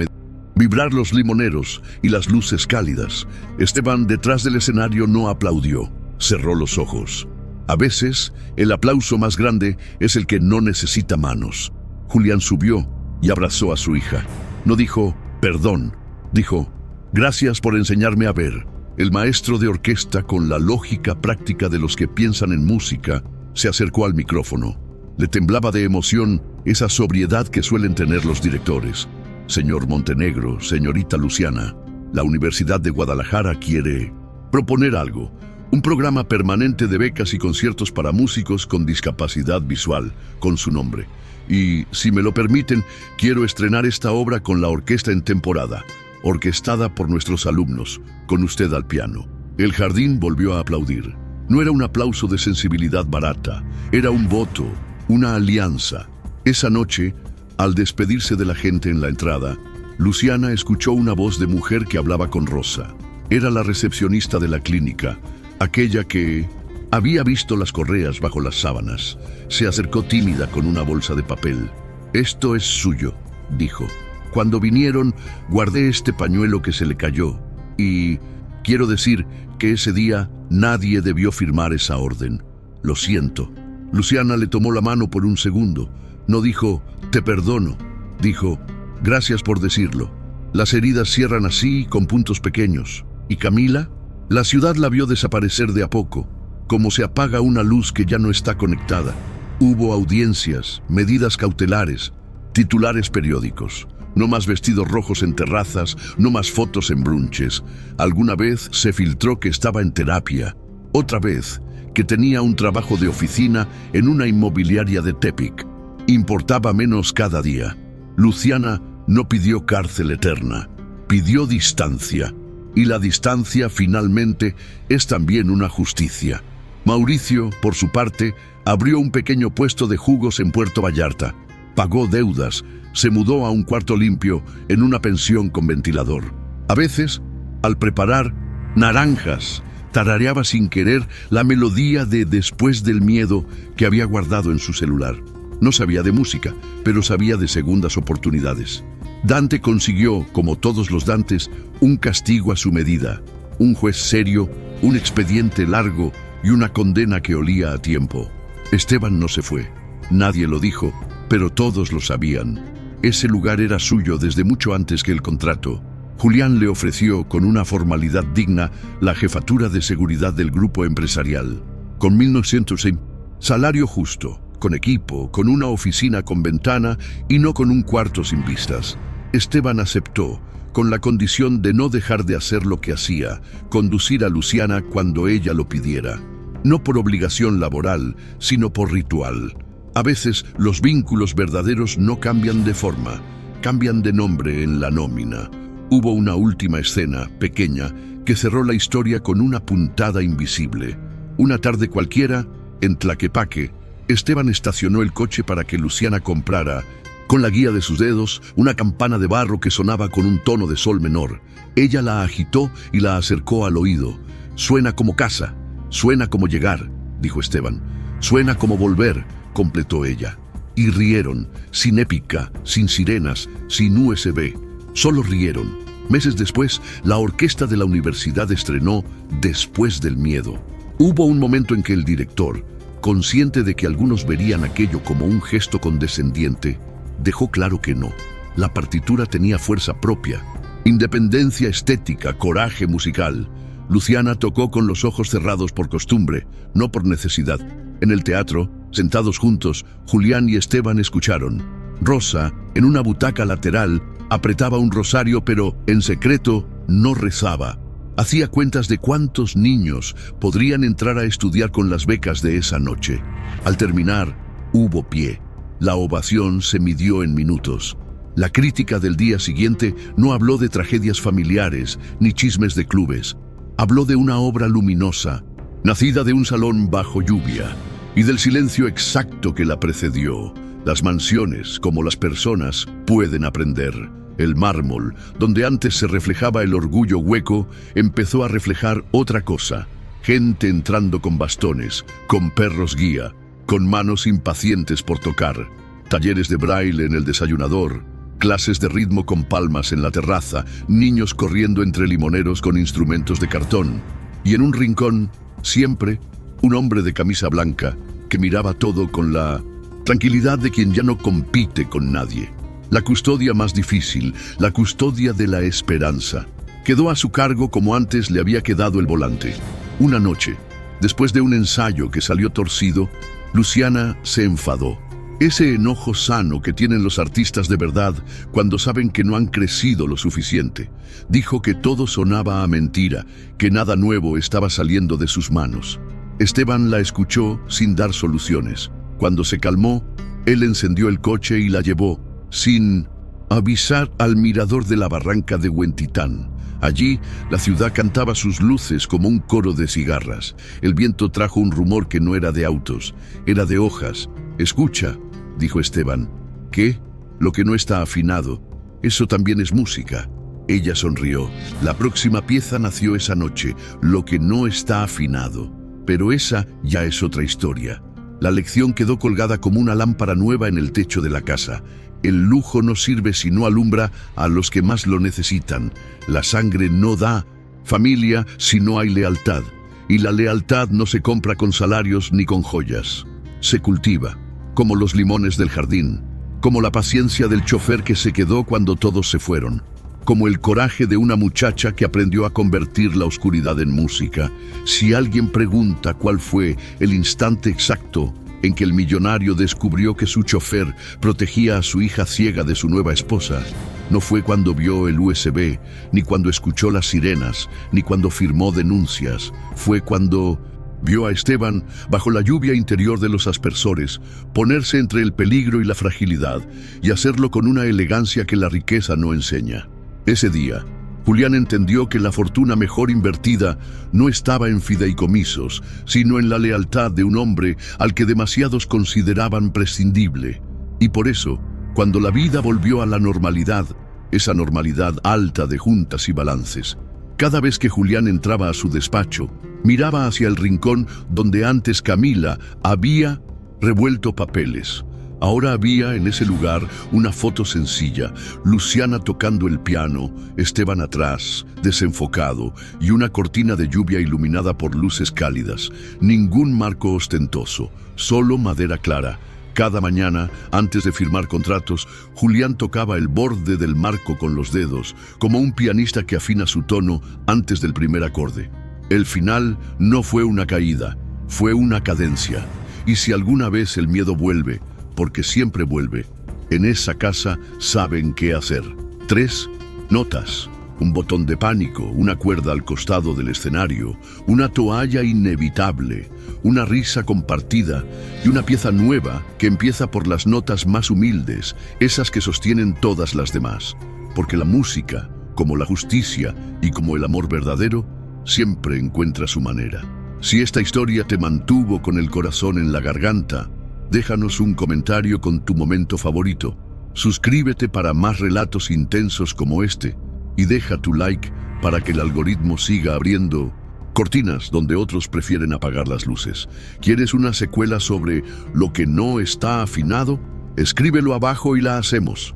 vibrar los limoneros y las luces cálidas. Esteban, detrás del escenario, no aplaudió. Cerró los ojos. A veces, el aplauso más grande es el que no necesita manos. Julián subió y abrazó a su hija. No dijo, perdón. Dijo, gracias por enseñarme a ver. El maestro de orquesta, con la lógica práctica de los que piensan en música, se acercó al micrófono. Le temblaba de emoción esa sobriedad que suelen tener los directores. Señor Montenegro, señorita Luciana, la Universidad de Guadalajara quiere proponer algo. Un programa permanente de becas y conciertos para músicos con discapacidad visual, con su nombre. Y, si me lo permiten, quiero estrenar esta obra con la orquesta en temporada, orquestada por nuestros alumnos, con usted al piano. El jardín volvió a aplaudir. No era un aplauso de sensibilidad barata, era un voto, una alianza. Esa noche, al despedirse de la gente en la entrada, Luciana escuchó una voz de mujer que hablaba con Rosa. Era la recepcionista de la clínica, aquella que había visto las correas bajo las sábanas. Se acercó tímida con una bolsa de papel. «Esto es suyo», dijo. «Cuando vinieron, guardé este pañuelo que se le cayó. Y quiero decir que ese día nadie debió firmar esa orden. Lo siento». Luciana le tomó la mano por un segundo. No dijo, te perdono. Dijo, gracias por decirlo. Las heridas cierran así, con puntos pequeños. ¿Y Camila? La ciudad la vio desaparecer de a poco, como se apaga una luz que ya no está conectada. Hubo audiencias, medidas cautelares, titulares periódicos. No más vestidos rojos en terrazas, no más fotos en brunches. Alguna vez se filtró que estaba en terapia. Otra vez, que tenía un trabajo de oficina en una inmobiliaria de Tepic. Importaba menos cada día. Luciana no pidió cárcel eterna, pidió distancia. Y la distancia, finalmente, es también una justicia. Mauricio, por su parte, abrió un pequeño puesto de jugos en Puerto Vallarta. Pagó deudas, se mudó a un cuarto limpio en una pensión con ventilador. A veces, al preparar naranjas, tarareaba sin querer la melodía de Después del miedo que había guardado en su celular. No sabía de música, pero sabía de segundas oportunidades. Dante consiguió, como todos los Dantes, un castigo a su medida. Un juez serio, un expediente largo y una condena que olía a tiempo. Esteban no se fue. Nadie lo dijo, pero todos lo sabían. Ese lugar era suyo desde mucho antes que el contrato. Julián le ofreció, con una formalidad digna, la jefatura de seguridad del grupo empresarial. Con 1.906, salario justo, con equipo, con una oficina con ventana y no con un cuarto sin vistas. Esteban aceptó, con la condición de no dejar de hacer lo que hacía, conducir a Luciana cuando ella lo pidiera. No por obligación laboral, sino por ritual. A veces los vínculos verdaderos no cambian de forma, cambian de nombre en la nómina. Hubo una última escena, pequeña, que cerró la historia con una puntada invisible. Una tarde cualquiera, en Tlaquepaque, Esteban estacionó el coche para que Luciana comprara Con la guía de sus dedos, una campana de barro que sonaba con un tono de sol menor. Ella la agitó y la acercó al oído. «Suena como casa, suena como llegar», dijo Esteban. «Suena como volver», completó ella. Y rieron, sin épica, sin sirenas, sin USB. Solo rieron. Meses después, la orquesta de la universidad estrenó Después del miedo. Hubo un momento en que el director, consciente de que algunos verían aquello como un gesto condescendiente, dejó claro que no. La partitura tenía fuerza propia, independencia estética, coraje musical. Luciana tocó con los ojos cerrados por costumbre, no por necesidad. En el teatro, sentados juntos, Julián y Esteban escucharon. Rosa, en una butaca lateral, apretaba un rosario, pero en secreto no rezaba. Hacía cuentas de cuántos niños podrían entrar a estudiar con las becas de esa noche. Al terminar, hubo pie. La ovación se midió en minutos. La crítica del día siguiente no habló de tragedias familiares ni chismes de clubes. Habló de una obra luminosa, nacida de un salón bajo lluvia, y del silencio exacto que la precedió. Las mansiones, como las personas, pueden aprender. El mármol, donde antes se reflejaba el orgullo hueco, empezó a reflejar otra cosa. Gente entrando con bastones, con perros guía, con manos impacientes por tocar, talleres de braille en el desayunador, clases de ritmo con palmas en la terraza, niños corriendo entre limoneros con instrumentos de cartón. Y en un rincón, siempre, un hombre de camisa blanca que miraba todo con la tranquilidad de quien ya no compite con nadie. La custodia más difícil, la custodia de la esperanza, quedó a su cargo como antes le había quedado el volante. Una noche, después de un ensayo que salió torcido, Luciana se enfadó. Ese enojo sano que tienen los artistas de verdad cuando saben que no han crecido lo suficiente. Dijo que todo sonaba a mentira, que nada nuevo estaba saliendo de sus manos. Esteban la escuchó sin dar soluciones. Cuando se calmó, él encendió el coche y la llevó, sin avisar, al mirador de la barranca de Huentitán. Allí, la ciudad cantaba sus luces como un coro de cigarras. El viento trajo un rumor que no era de autos, era de hojas. «Escucha», dijo Esteban. «¿Qué? Lo que no está afinado. Eso también es música». Ella sonrió. La próxima pieza nació esa noche, Lo que no está afinado. Pero esa ya es otra historia. La lección quedó colgada como una lámpara nueva en el techo de la casa. El lujo no sirve si no alumbra a los que más lo necesitan. La sangre no da familia si no hay lealtad. Y la lealtad no se compra con salarios ni con joyas. Se cultiva, como los limones del jardín, como la paciencia del chofer que se quedó cuando todos se fueron, como el coraje de una muchacha que aprendió a convertir la oscuridad en música. Si alguien pregunta cuál fue el instante exacto en que el millonario descubrió que su chofer protegía a su hija ciega de su nueva esposa, no fue cuando vio el USB, ni cuando escuchó las sirenas, ni cuando firmó denuncias. Fue cuando vio a Esteban, bajo la lluvia interior de los aspersores, ponerse entre el peligro y la fragilidad, y hacerlo con una elegancia que la riqueza no enseña. Ese día, Julián entendió que la fortuna mejor invertida no estaba en fideicomisos, sino en la lealtad de un hombre al que demasiados consideraban prescindible. Y por eso, cuando la vida volvió a la normalidad, esa normalidad alta de juntas y balances, cada vez que Julián entraba a su despacho, miraba hacia el rincón donde antes Camila había revuelto papeles. Ahora había en ese lugar una foto sencilla, Luciana tocando el piano, Esteban atrás, desenfocado, y una cortina de lluvia iluminada por luces cálidas. Ningún marco ostentoso, solo madera clara. Cada mañana, antes de firmar contratos, Julián tocaba el borde del marco con los dedos, como un pianista que afina su tono antes del primer acorde. El final no fue una caída, fue una cadencia. Y si alguna vez el miedo vuelve, porque siempre vuelve, en esa casa saben qué hacer. 3 notas, un botón de pánico, una cuerda al costado del escenario, una toalla inevitable, una risa compartida y una pieza nueva que empieza por las notas más humildes, esas que sostienen todas las demás. Porque la música, como la justicia y como el amor verdadero, siempre encuentra su manera. Si esta historia te mantuvo con el corazón en la garganta, déjanos un comentario con tu momento favorito. Suscríbete para más relatos intensos como este y deja tu like para que el algoritmo siga abriendo cortinas donde otros prefieren apagar las luces. ¿Quieres una secuela sobre lo que no está afinado? Escríbelo abajo y la hacemos.